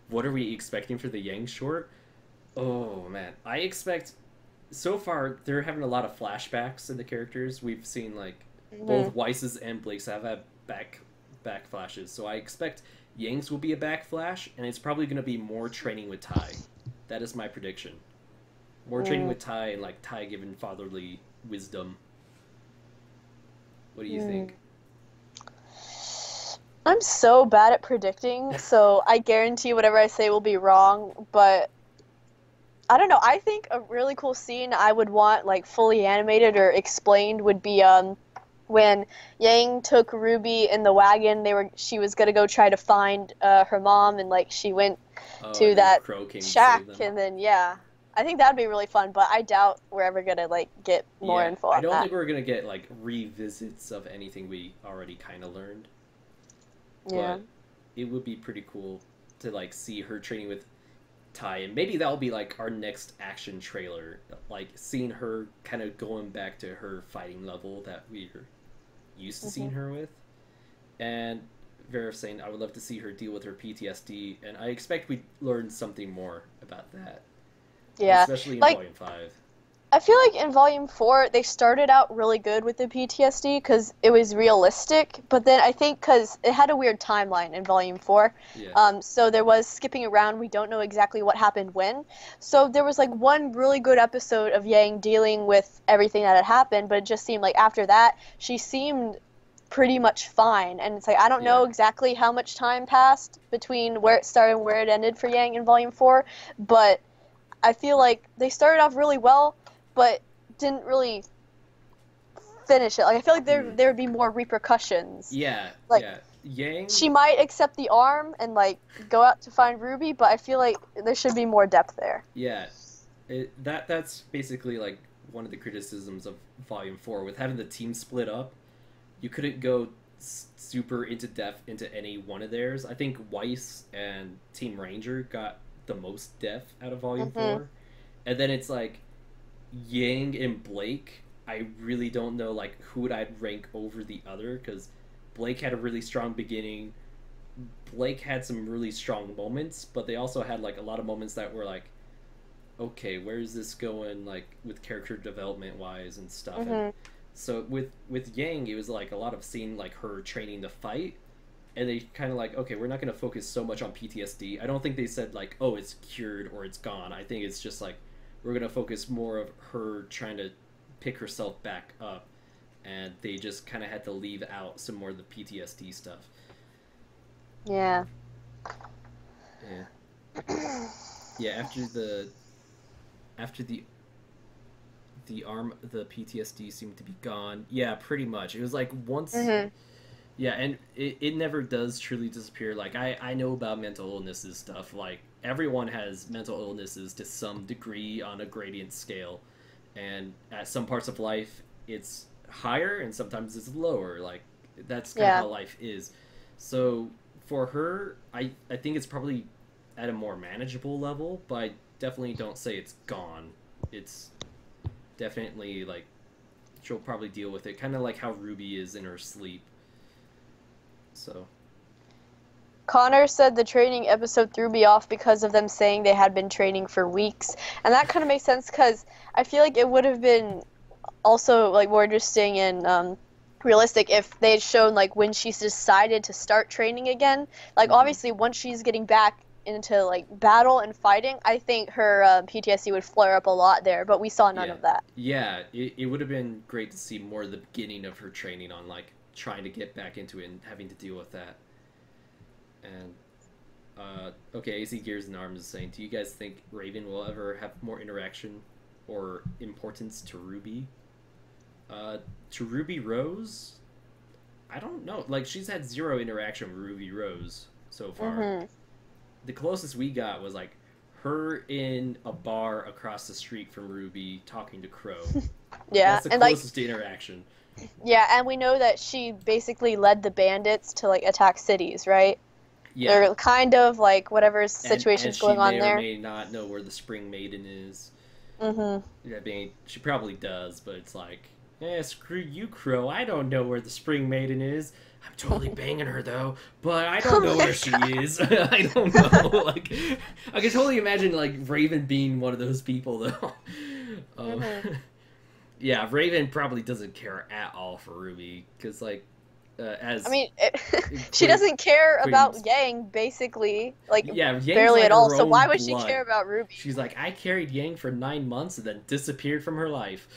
what are we expecting for the Yang short? Oh man, I expect. So far, they're having a lot of flashbacks in the characters. We've seen like both Weiss's and Blake's have had back flashes. So I expect Yang's will be a back flash, and it's probably going to be more training with Tai. That is my prediction. More training with Tai, and like Tai given fatherly wisdom. What do you think? I'm so bad at predicting, so I guarantee whatever I say will be wrong, but I don't know. I think a really cool scene I would want like fully animated or explained would be when Yang took Ruby in the wagon. She was gonna go try to find her mom, and like she went to that shack, and then I think that'd be really fun. But I doubt we're ever gonna like get more info on that. I don't think we're gonna get like revisits of anything we already kind of learned. Yeah, but it would be pretty cool to like see her training with Tai, and maybe that'll be like our next action trailer, like seeing her kind of going back to her fighting level that we're used to seeing her with. And Vera saying, I would love to see her deal with her PTSD, and I expect we'd learn something more about that. Yeah, especially in Volume 5. I feel like in Volume 4, they started out really good with the PTSD because it was realistic, but then I think because it had a weird timeline in Volume 4, so there was skipping around. We don't know exactly what happened when. So there was like one really good episode of Yang dealing with everything that had happened, but it just seemed like after that, she seemed pretty much fine. And it's like, I don't know exactly how much time passed between where it started and where it ended for Yang in Volume 4, but I feel like they started off really well, but didn't really finish it. Like I feel like there would be more repercussions. Yang, she might accept the arm and like go out to find Ruby, but I feel like there should be more depth there. That's basically like one of the criticisms of Volume 4 with having the team split up. You couldn't go super into depth into any one of theirs. I think Weiss and Team Ranger got the most depth out of Volume 4, and then it's like Yang and Blake, I really don't know like who would I'd rank over the other, because Blake had a really strong beginning. Blake had some really strong moments, but they also had like a lot of moments that were like, okay, where is this going, like with character development wise and stuff. And so with Yang, it was like a lot of seeing like her training to fight, and they kind of like, okay, we're not going to focus so much on PTSD. I don't think they said like, oh, it's cured or it's gone. I think it's just like, we're going to focus more of her trying to pick herself back up, and they just kind of had to leave out some more of the PTSD stuff. Yeah, after the arm, the PTSD seemed to be gone. Yeah, pretty much. It was like once... Yeah, and it never does truly disappear. Like, I know about mental illnesses stuff. Like, everyone has mental illnesses to some degree on a gradient scale. And at some parts of life, it's higher, and sometimes it's lower. Like, that's kind of how life is. So, for her, I think it's probably at a more manageable level, but I definitely don't say it's gone. It's definitely, like, she'll probably deal with it. Kind of like how Ruby is in her sleep. So Connor said the training episode threw me off because of them saying they had been training for weeks, and that kind of makes sense because I feel like it would have been also like more interesting and realistic if they had shown like when she's decided to start training again. Like obviously once she's getting back into like battle and fighting, I think her PTSD would flare up a lot there, but we saw none of that. Yeah, it would have been great to see more of the beginning of her training on like trying to get back into it and having to deal with that. And okay, ACGearsandArms is saying, do you guys think Raven will ever have more interaction or importance to Ruby? To Ruby Rose, I don't know. Like, she's had zero interaction with Ruby Rose so far. The closest we got was like her in a bar across the street from Ruby talking to Crow. That's the closest to interaction. Yeah, and we know that she basically led the bandits to like attack cities, right? Yeah. They're kind of like whatever situation's going on there. She may or may not know where the Spring Maiden is. I mean, she probably does, but it's like, Eh, screw you, Crow. I don't know where the Spring Maiden is. I'm totally banging her, though, but I don't know where she is. I don't know. Like, I can totally imagine, like, Raven being one of those people, though. Yeah, Raven probably doesn't care at all for Ruby, because, like, as... I mean, she doesn't care about Yang, basically. Like, yeah, Yang's barely like at all, her so why own would she blood. care about Ruby? She's like, I carried Yang for 9 months and then disappeared from her life.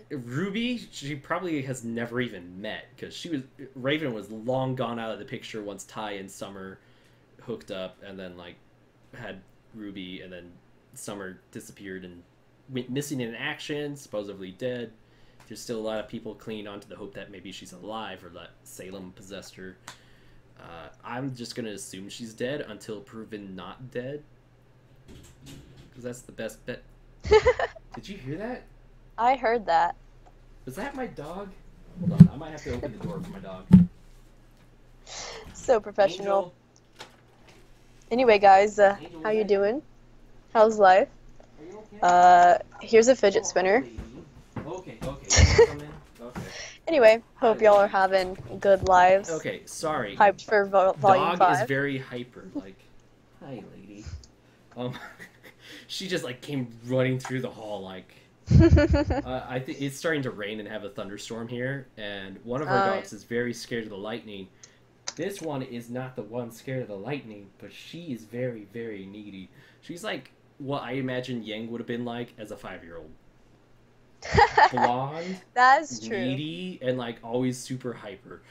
Ruby, she probably has never even met, because Raven was long gone out of the picture once Ty and Summer hooked up, and then, like, had Ruby, and then Summer disappeared and went missing in action, supposedly dead. There's still a lot of people clinging on to the hope that maybe she's alive, or that Salem possessed her. I'm just gonna assume she's dead until proven not dead, because that's the best bet. Did you hear that? I heard that. Was that my dog? Hold on, I might have to open the door for my dog. So professional. Angel. Anyway, guys, how you doing? How's life? Are you okay? Here's a fidget spinner. Okay. Come in. Okay. Anyway, hope y'all are having good lives. Okay, sorry. Hyped for volume Dog 5. is very hyper. Like, hi, lady. She just like came running through the hall. Like, I think it's starting to rain and have a thunderstorm here, and one of our dogs is very scared of the lightning. This one is not the one scared of the lightning, but she is very, very needy. She's like what I imagine Yang would have been like as a 5-year-old. Blonde, That's true. needy, and like always super hyper.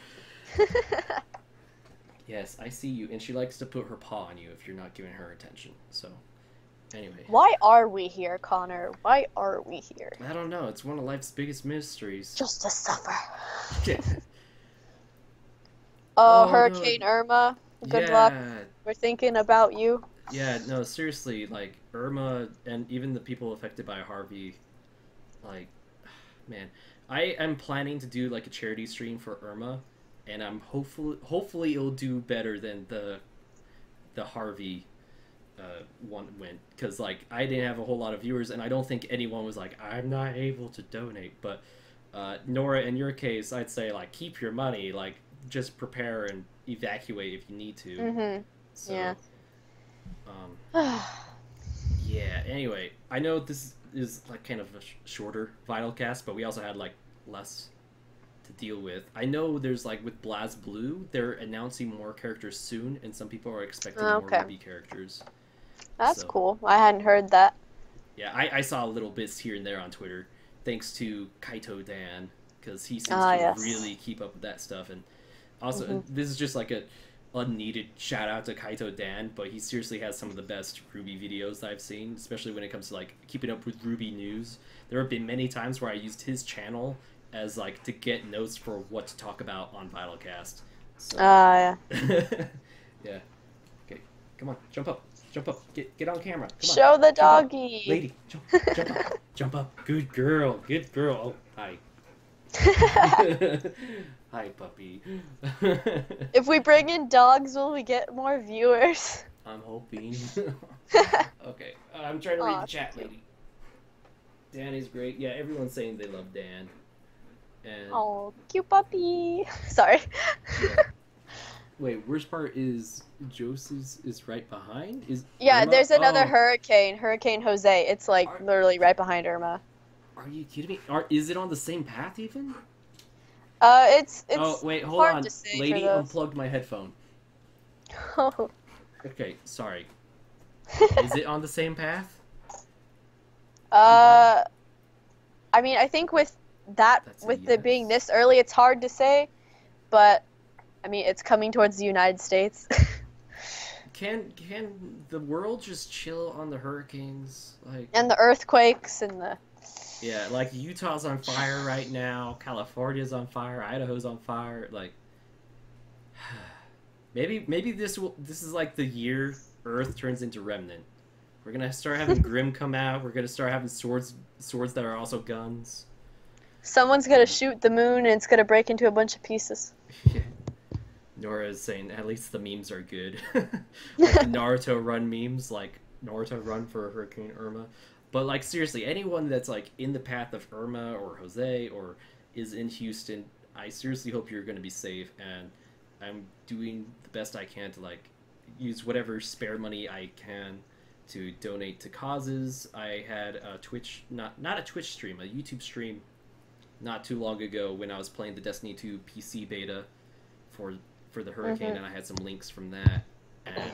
Yes, I see you, and she likes to put her paw on you if you're not giving her attention. So, anyway. Why are we here, Connor? Why are we here? I don't know. It's one of life's biggest mysteries. Just to suffer. Oh, Hurricane no. Irma. Good luck. We're thinking about you. Yeah, no, seriously, like, Irma and even the people affected by Harvey, like, man, I am planning to do, like, a charity stream for Irma, and I'm hopefully it'll do better than the Harvey one went, because, like, I didn't have a whole lot of viewers, and I don't think anyone was like, I'm not able to donate, but, Nora, in your case, I'd say, like, keep your money, like, just prepare and evacuate if you need to. Mm-hmm. So, yeah. Yeah, anyway, I know this is like kind of a shorter VYTALcast, but we also had like less to deal with. I know there's like with BlazBlue, they're announcing more characters soon, and some people are expecting more Ruby characters. That's cool. I hadn't heard that. Yeah, I saw little bits here and there on Twitter, thanks to Kaito Dan, because he seems to really keep up with that stuff. And also, this is just like a unneeded shout out to Kaito Dan, but he seriously has some of the best Ruby videos that I've seen, especially when it comes to like keeping up with Ruby news. There have been many times where I used his channel as like to get notes for what to talk about on VYTALcast. So, yeah. Yeah. Okay, come on, jump up, get on camera. Come on. Show the doggy. Lady, jump up. Good girl. Oh, hi. Hi, puppy. If we bring in dogs, will we get more viewers? I'm hoping. Okay, I'm trying to read the chat, lady. Dan is great. Yeah, everyone's saying they love Dan. And Oh, cute puppy. Sorry. yeah. Wait, worst part is Joseph's is right behind? Yeah, Irma? there's another hurricane, Hurricane Jose. It's like literally right behind Irma. Are you kidding me? Is it on the same path even? It's oh wait, hold hard on. to say Lady for those. unplugged my headphone. Oh. Okay, sorry. Is it on the same path? I mean, I think with that, That's a with it being yes. this early, it's hard to say, but I mean, it's coming towards the United States. Can the world just chill on the hurricanes? Like, And the earthquakes and the... yeah, like Utah's on fire right now, California's on fire, Idaho's on fire. Like, maybe this is like the year Earth turns into Remnant. We're gonna start having Grimm come out. We're gonna start having swords that are also guns. Someone's gonna shoot the moon and it's gonna break into a bunch of pieces. Yeah. Nora is saying at least the memes are good. Like the Naruto run memes, like Naruto run for Hurricane Irma. But like seriously, anyone that's like in the path of Irma or Jose or is in Houston, I seriously hope you're going to be safe, and I'm doing the best I can to like use whatever spare money I can to donate to causes. I had a Twitch, not a Twitch stream, a YouTube stream not too long ago when I was playing the Destiny 2 PC beta for the Hurricane, and I had some links from that, and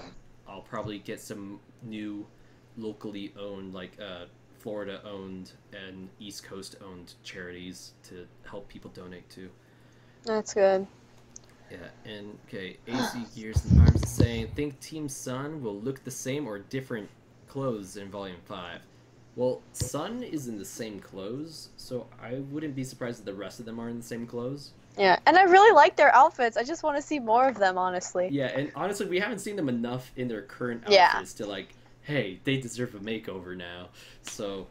I'll probably get some new locally owned, like Florida owned and East Coast owned charities to help people donate to. That's good. Yeah, and okay, AC Gears and Arms is saying, think Team Sun will look the same or different clothes in Volume 5. Well, Sun is in the same clothes, so I wouldn't be surprised if the rest of them are in the same clothes. Yeah, and I really like their outfits. I just want to see more of them, honestly. Yeah, and honestly, we haven't seen them enough in their current outfits to like, hey, they deserve a makeover now. So,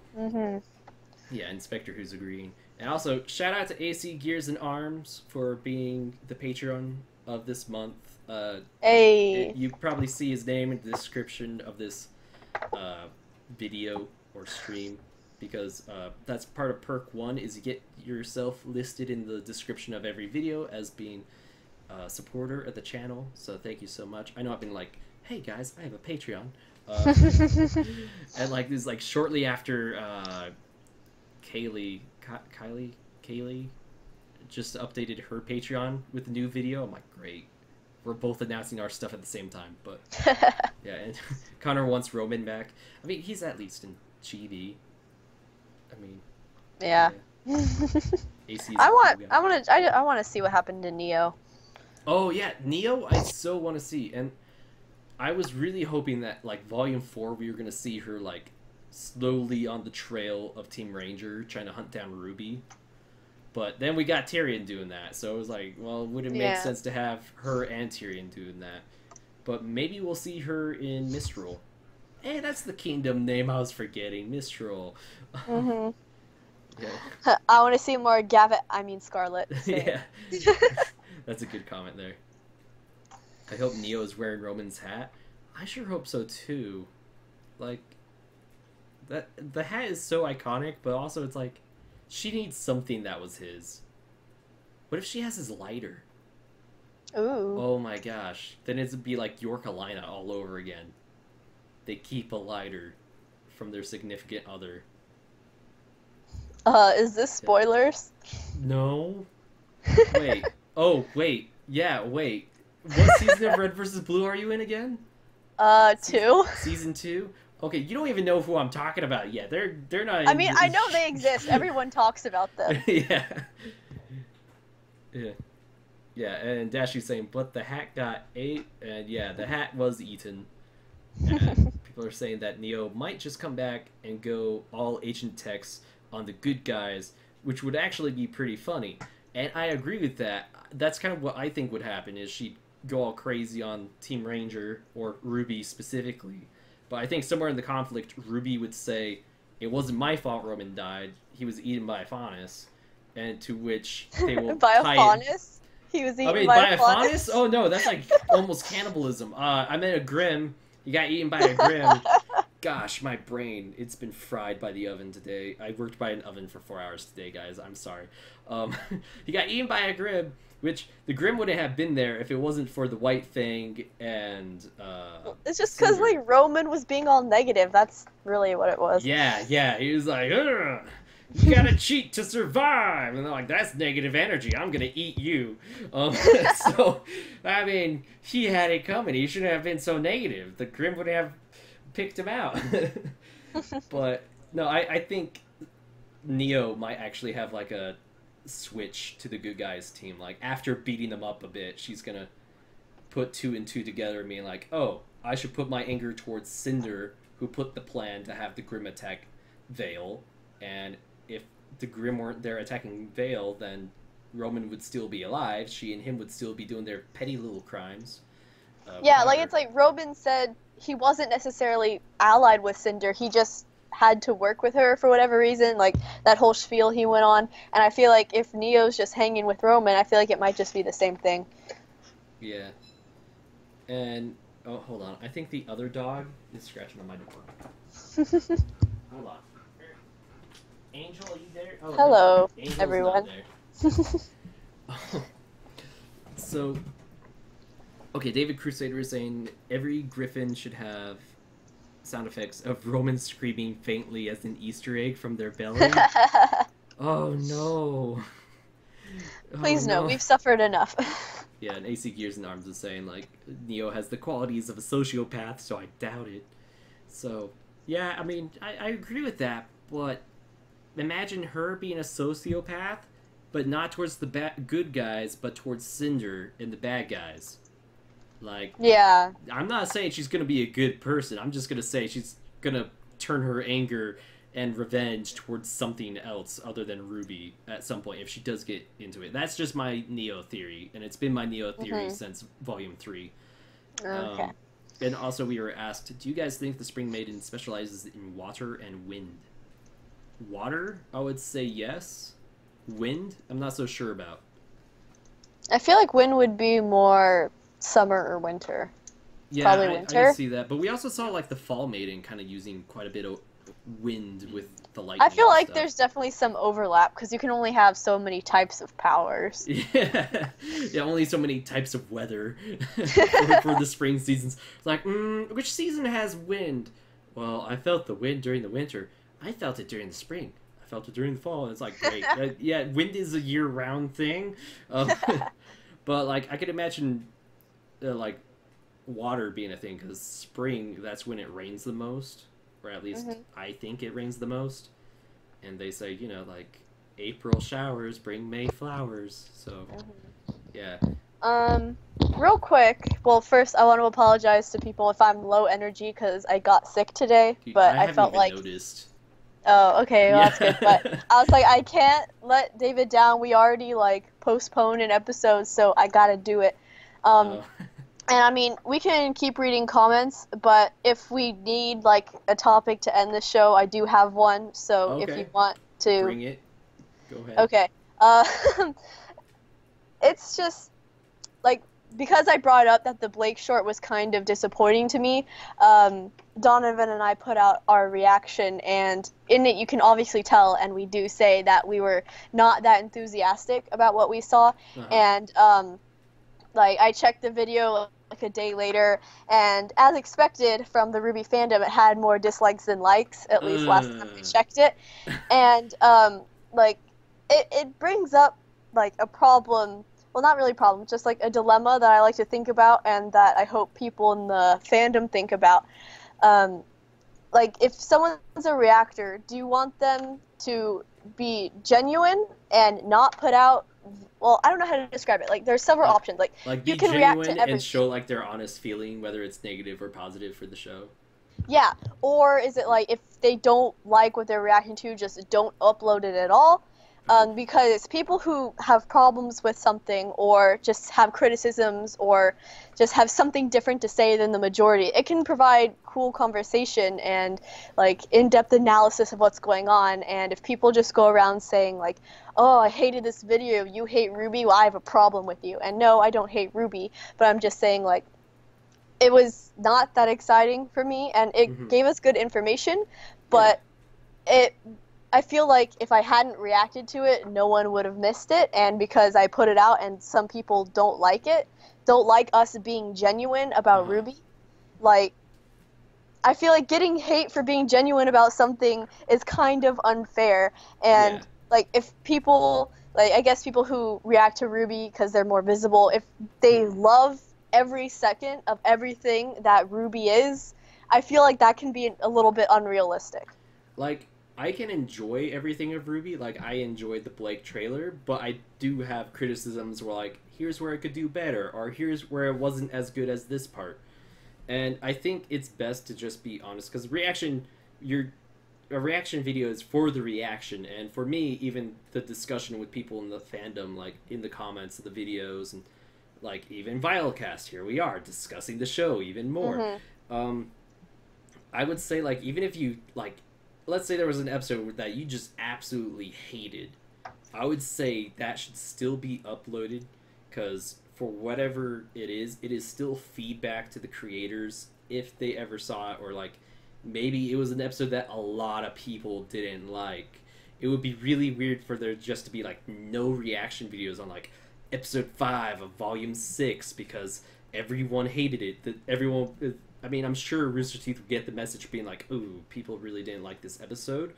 yeah, Inspector Who's agreeing. And also, shout out to AC Gears and Arms for being the Patreon of this month. Hey. You probably see his name in the description of this video or stream, because that's part of perk 1 is you get yourself listed in the description of every video as being a supporter of the channel. So thank you so much. I know I've been like, hey guys, I have a Patreon. And like this, like shortly after Kaylee just updated her Patreon with a new video. I'm like, great, we're both announcing our stuff at the same time. But yeah, and Connor wants Roman back. I mean, he's at least in Chibi. I mean, yeah. I want to see what happened to Neo. Oh yeah, Neo, I so want to see. And I was really hoping that like Volume 4 we were gonna see her like slowly on the trail of Team Ranger trying to hunt down Ruby. But then we got Tyrion doing that, so it was like, well, would it make sense to have her and Tyrion doing that? But maybe we'll see her in Mistral. Hey, that's the kingdom name I was forgetting, Mistral. Yeah. I want to see more Scarlet. Yeah. That's a good comment there. I hope Neo is wearing Roman's hat. I sure hope so too. Like, that the hat is so iconic, but also it's like she needs something that was his. What if she has his lighter? Ooh. Oh my gosh. Then it'd be like York Alina all over again. They keep a lighter from their significant other. Is this spoilers? No. Wait. Oh, wait. Yeah, wait. What season of Red vs. Blue are you in again? 2. Season 2? Okay, you don't even know who I'm talking about yet. They're not. I mean, I know they exist. Everyone talks about them. Yeah. Yeah. Yeah, and Dashy's saying, but the hat got ate, and yeah, the hat was eaten. And people are saying that Neo might just come back and go all Agent Tex on the good guys, which would actually be pretty funny. And I agree with that. That's kind of what I think would happen, is she'd go all crazy on Team Ranger, or Ruby specifically. But I think somewhere in the conflict, Ruby would say, it wasn't my fault Roman died, he was eaten by a Faunus. And to which they will by a tie Faunus? He was eaten by a Faunus? Faunus? Oh no, that's like almost cannibalism. I meant a Grim. He got eaten by a Grim. Gosh, my brain, it's been fried by the oven today. I worked by an oven for 4 hours today, guys. I'm sorry. He got eaten by a Grim, which the Grim wouldn't have been there if it wasn't for the White Fang and it's just because like Roman was being all negative. That's really what it was. Yeah. He was like, ugh, you gotta cheat to survive, and they're like, that's negative energy. I'm gonna eat you. So, I mean, he had it coming. He shouldn't have been so negative. The Grim would have picked him out. But no, I think Neo might actually have like a switch to the good guys team. Like after beating them up a bit, she's gonna put 2 and 2 together and being like, oh, I should put my anger towards Cinder, who put the plan to have the Grim attack Vale, and if the Grim weren't there attacking Vale, then Roman would still be alive. She and him would still be doing their petty little crimes. Yeah, like it's like Roman said he wasn't necessarily allied with Cinder. He just had to work with her for whatever reason, like that whole spiel he went on. And I feel like if Neo's just hanging with Roman, I feel like it might just be the same thing. Yeah. And, oh, hold on. I think the other dog is scratching on my door. Hold on. Angel, are you there? Oh, Hello, Angel's everyone. not there. So, okay, David Crusader is saying every Griffin should have sound effects of Roman screaming faintly as an Easter egg from their belly. Oh no. Please Oh, no, no. we've suffered enough. Yeah, and ACGearsandArms is saying, like, Neo has the qualities of a sociopath, so I doubt it. So, yeah, I mean, I agree with that, but imagine her being a sociopath, but not towards the good guys, but towards Cinder and the bad guys. Like, Yeah. I'm not saying she's gonna be a good person, I'm just gonna say she's gonna turn her anger and revenge towards something else other than Ruby at some point if she does get into it. That's just my Neo theory, and it's been my Neo theory since Volume 3. Okay. And also we were asked, do you guys think the Spring Maiden specializes in water and wind? Water, I would say yes. Wind, I'm not so sure about. I feel like wind would be more summer or winter. Yeah, Probably I winter. can see that. But we also saw like the Fall Maiden kind of using quite a bit of wind with the lightning. I feel and like stuff. there's definitely some overlap because you can only have so many types of powers. Yeah, only so many types of weather for the spring seasons. It's like, which season has wind? Well, I felt the wind during the winter. I felt it during the spring. I felt it during the fall. And it's like, great. Yeah, wind is a year-round thing. But, like, I could imagine, like, water being a thing, because spring, that's when it rains the most. Or at least I think it rains the most. And they say, you know, like, April showers bring May flowers. So, yeah. Real quick, well, first I want to apologize to people if I'm low energy because I got sick today, but I felt like... noticed. Oh, okay, well, Yeah. that's good. But I was like, I can't let David down. We already, like, postponed an episode, so I gotta do it. And, I mean, we can keep reading comments, but if we need, like, a topic to end the show, I do have one, so if you want to... Bring it. Go ahead. Okay. It's just, like, because I brought up that the Blake short was kind of disappointing to me, Donovan and I put out our reaction, and in it you can obviously tell, and we do say that we were not that enthusiastic about what we saw, and, like, I checked the video like a day later, and as expected from the Ruby fandom, it had more dislikes than likes, at least last time I checked it, and, like, it brings up, like, a problem, well, not really a problem, just, like, a dilemma that I like to think about, and that I hope people in the fandom think about. Like, if someone's a reactor, do you want them to be genuine and not put out, well, I don't know how to describe it. Like, there's several options. Like be you can react to everything and show, like, their honest feeling, whether it's negative or positive for the show. Yeah, or is it, like, if they don't like what they're reacting to, just don't upload it at all? Because people who have problems with something or just have criticisms or just have something different to say than the majority, it can provide cool conversation and, like, in-depth analysis of what's going on. And if people just go around saying, like, oh, I hated this video, you hate Ruby, well, I have a problem with you. And no, I don't hate Ruby, but I'm just saying, like, it was not that exciting for me, and it gave us good information, but I feel like if I hadn't reacted to it, no one would have missed it, and because I put it out and some people don't like it, don't like us being genuine about Ruby, like, I feel like getting hate for being genuine about something is kind of unfair, and, like, if people, like, I guess people who react to Ruby because they're more visible, if they love every second of everything that Ruby is, I feel like that can be a little bit unrealistic. Like, I can enjoy everything of Ruby. Like, I enjoyed the Blake trailer, but I do have criticisms where, like, here's where it could do better, or here's where it wasn't as good as this part. And I think it's best to just be honest, because a reaction video is for the reaction, and for me, even the discussion with people in the fandom, like, in the comments of the videos, and, like, even VYTALCast, here we are, discussing the show even more. I would say, like, even if you, like, let's say there was an episode that you just absolutely hated, I would say that should still be uploaded, because for whatever it is still feedback to the creators if they ever saw it, or, like, maybe it was an episode that a lot of people didn't like. it would be really weird for there just to be like no reaction videos on like episode 5 of volume 6 because everyone hated it. That everyone, I mean, I'm sure Rooster Teeth would get the message being like, "Ooh, people really didn't like this episode,"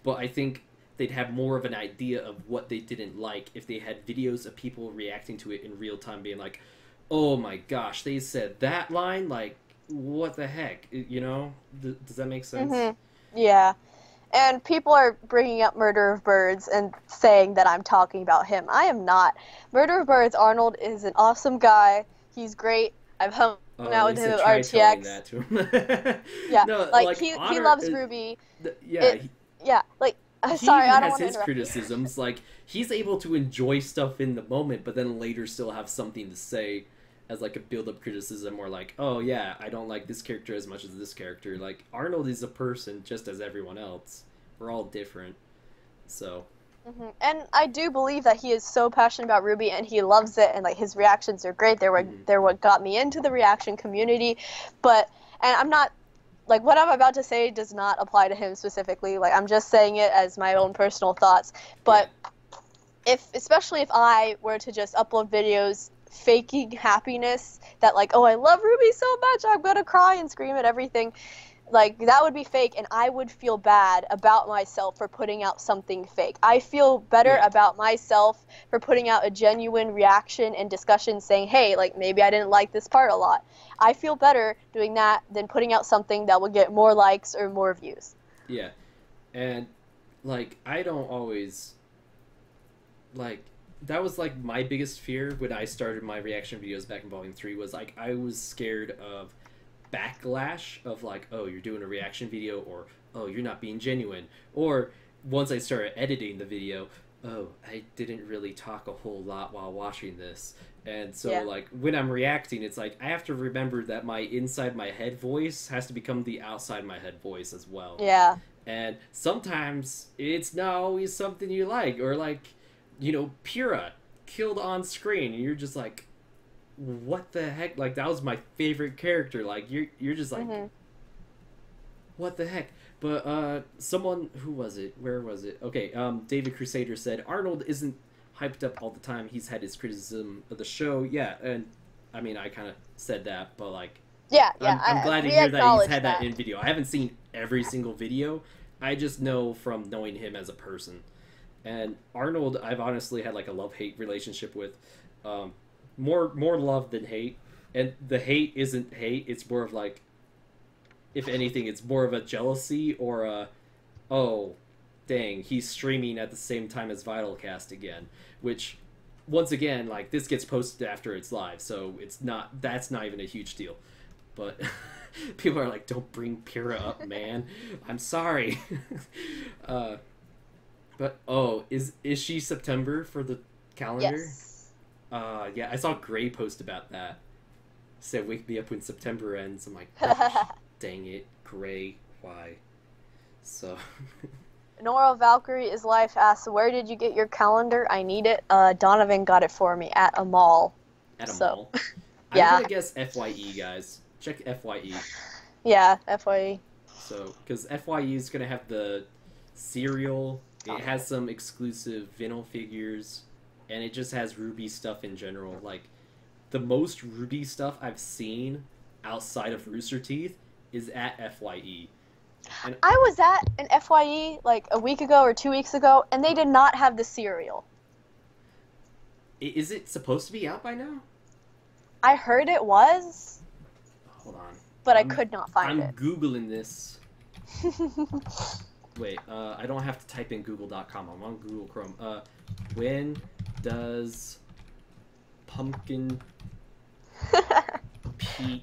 but I think they'd have more of an idea of what they didn't like if they had videos of people reacting to it in real time, being like, "Oh my gosh, they said that line, like, what the heck?" You know? Does that make sense? Mm-hmm. Yeah. And people are bringing up Murder of Birds and saying that I'm talking about him. I am not. Murder of Birds, Arnold is an awesome guy. He's great. I've hung out with him at RTX. That to him. Yeah, no, like he loves Ruby. Like, sorry, I don't want to interrupt his criticisms. Like, he's able to enjoy stuff in the moment, but then later still have something to say as like a build-up criticism, or like, oh yeah, I don't like this character as much as this character. Like, Arnold is a person just as everyone else. We're all different. So. Mm-hmm. And I do believe that he is so passionate about Ruby and he loves it, and like his reactions are great. They're what got me into the reaction community. And I'm not, like, what I'm about to say does not apply to him specifically. Like, I'm just saying it as my own personal thoughts. But especially if I were to just upload videos faking happiness that, like, oh, I love Ruby so much, I'm gonna cry and scream at everything, like, that would be fake, and I would feel bad about myself for putting out something fake. I feel better about myself for putting out a genuine reaction and discussion saying, hey, like, maybe I didn't like this part a lot. I feel better doing that than putting out something that will get more likes or more views. Yeah. And, like, I don't always, like, that was like my biggest fear when I started my reaction videos back in Volume 3, was like I was scared of backlash of like, oh, you're doing a reaction video, or oh, you're not being genuine, or once I started editing the video, oh, I didn't really talk a whole lot while watching this. And so like when I'm reacting, it's like I have to remember that my inside my head voice has to become the outside my head voice as well. Yeah. And sometimes it's not always something you like, or like, you know, Pyrrha killed on screen, and you're just like, what the heck? Like, that was my favorite character. Like, you're just like, what the heck? But someone, who was it? Where was it? Okay, David Crusader said Arnold isn't hyped up all the time. He's had his criticism of the show. Yeah, and I mean, I kind of said that, but like, I'm glad to hear that he's had that in video. I haven't seen every single video. I just know from knowing him as a person. And Arnold, I've honestly had like a love-hate relationship with, more love than hate. And the hate isn't hate; it's more of like, if anything, it's more of a jealousy or a, oh, dang, he's streaming at the same time as VYTALCast again. Which, once again, like, this gets posted after it's live, so that's not even a huge deal. But people are like, don't bring Pyrrha up, man. I'm sorry. But, oh, is she September for the calendar? Yes. Yeah, I saw Gray post about that. Said, wake me up when September ends. I'm like, gosh, dang it, Gray, why? So. Nora Valkyrie is life asks, where did you get your calendar? I need it. Donovan got it for me at a mall. At a mall? Yeah. I'm gonna guess FYE, guys. Check FYE. Yeah, FYE. So, because FYE is gonna have the cereal. It has some exclusive vinyl figures, and it just has Ruby stuff in general. Like, the most Ruby stuff I've seen outside of Rooster Teeth is at FYE. And I was at an FYE like a week ago or 2 weeks ago, and they did not have the cereal. Is it supposed to be out by now? I heard it was. Hold on. But I could not find it. I'm Googling this. Wait, I don't have to type in google.com. I'm on Google Chrome. When does Pumpkin Pete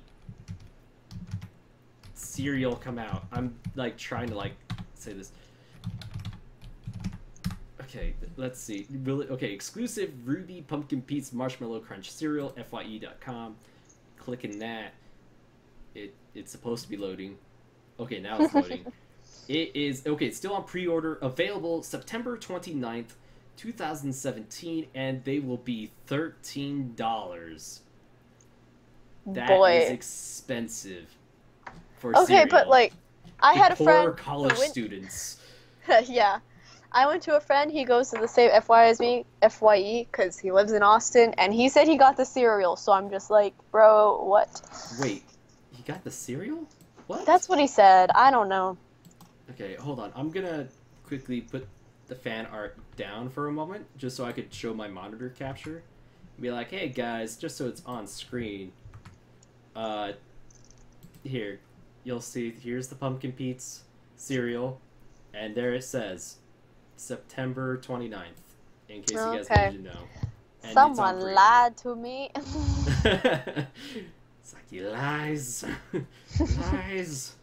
cereal come out? I'm, like, trying to, like, say this. Okay, let's see. Okay, exclusive Ruby Pumpkin Pete's Marshmallow Crunch cereal, FYE.com. Clicking that. It's supposed to be loading. Okay, now it's loading. It is, okay, it's still on pre-order, available September 29th, 2017, and they will be $13. That is expensive for cereal. Okay, but, like, I had a friend poor college students. Yeah. I went to a friend. He goes to the same FY as me, FYE, because he lives in Austin, and he said he got the cereal. So I'm just like, bro, what? Wait, he got the cereal? What? That's what he said. I don't know. Okay, hold on. I'm gonna quickly put the fan art down for a moment, just so I could show my monitor capture. Be like, hey guys, just so it's on screen. Here, you'll see, here's the Pumpkin Pete's cereal, and there it says, September 29th, in case you guys Okay. need to know. And Someone it's on lied to me. It's like, he lies. Lies.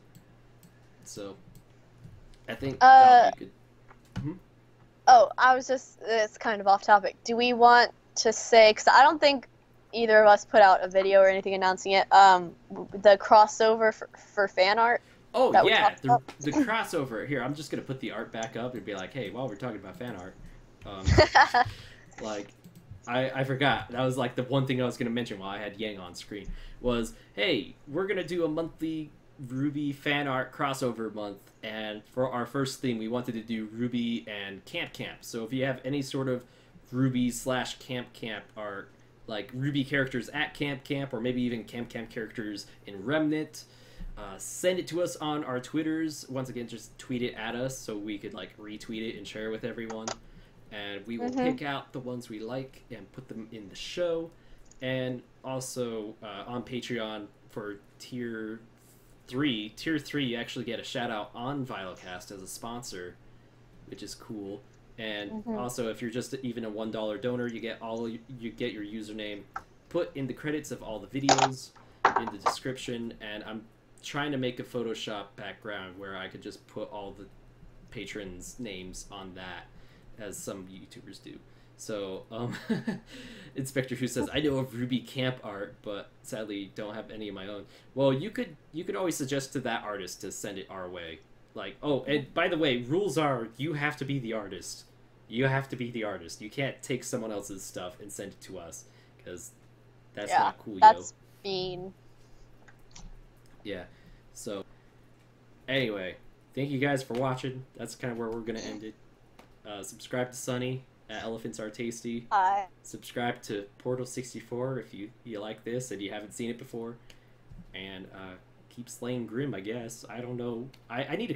So, I think that would be good. Oh, I was just, it's kind of off topic. Do we want to say, because I don't think either of us put out a video or anything announcing it, the crossover for fan art? Oh, that we yeah, talked about? the crossover. Here, I'm just going to put the art back up and be like, hey, while we're talking about fan art, like, I forgot. That was, like, the one thing I was going to mention while I had Yang on screen was, hey, we're going to do a monthly RWBY fan art crossover month, and for our first theme, we wanted to do RWBY and Camp Camp. So if you have any sort of RWBY/Camp Camp art, like RWBY characters at Camp Camp, or maybe even Camp Camp characters in Remnant, send it to us on our Twitters. Once again, just tweet it at us so we could like retweet it and share it with everyone. And we will pick out the ones we like and put them in the show. And also on Patreon for Tier 3, you actually get a shout out on VYTALCast as a sponsor, which is cool. And also, if you're just even a $1 donor, you get your username put in the credits of all the videos, in the description, and I'm trying to make a Photoshop background where I could just put all the patrons' names on that, as some YouTubers do. So, Inspector Who says, I know of RWBY camp art, but sadly don't have any of my own. Well, you could always suggest to that artist to send it our way. Like, oh, and by the way, rules are you have to be the artist. You have to be the artist. You can't take someone else's stuff and send it to us, because that's not cool, that's mean. Yeah. So, anyway, thank you guys for watching. That's kind of where we're going to end it. Subscribe to Sunny at Elephants Are Tasty. Hi. Subscribe to Portal 64 if you like this and you haven't seen it before. And keep slaying Grim, I guess. I don't know. I need to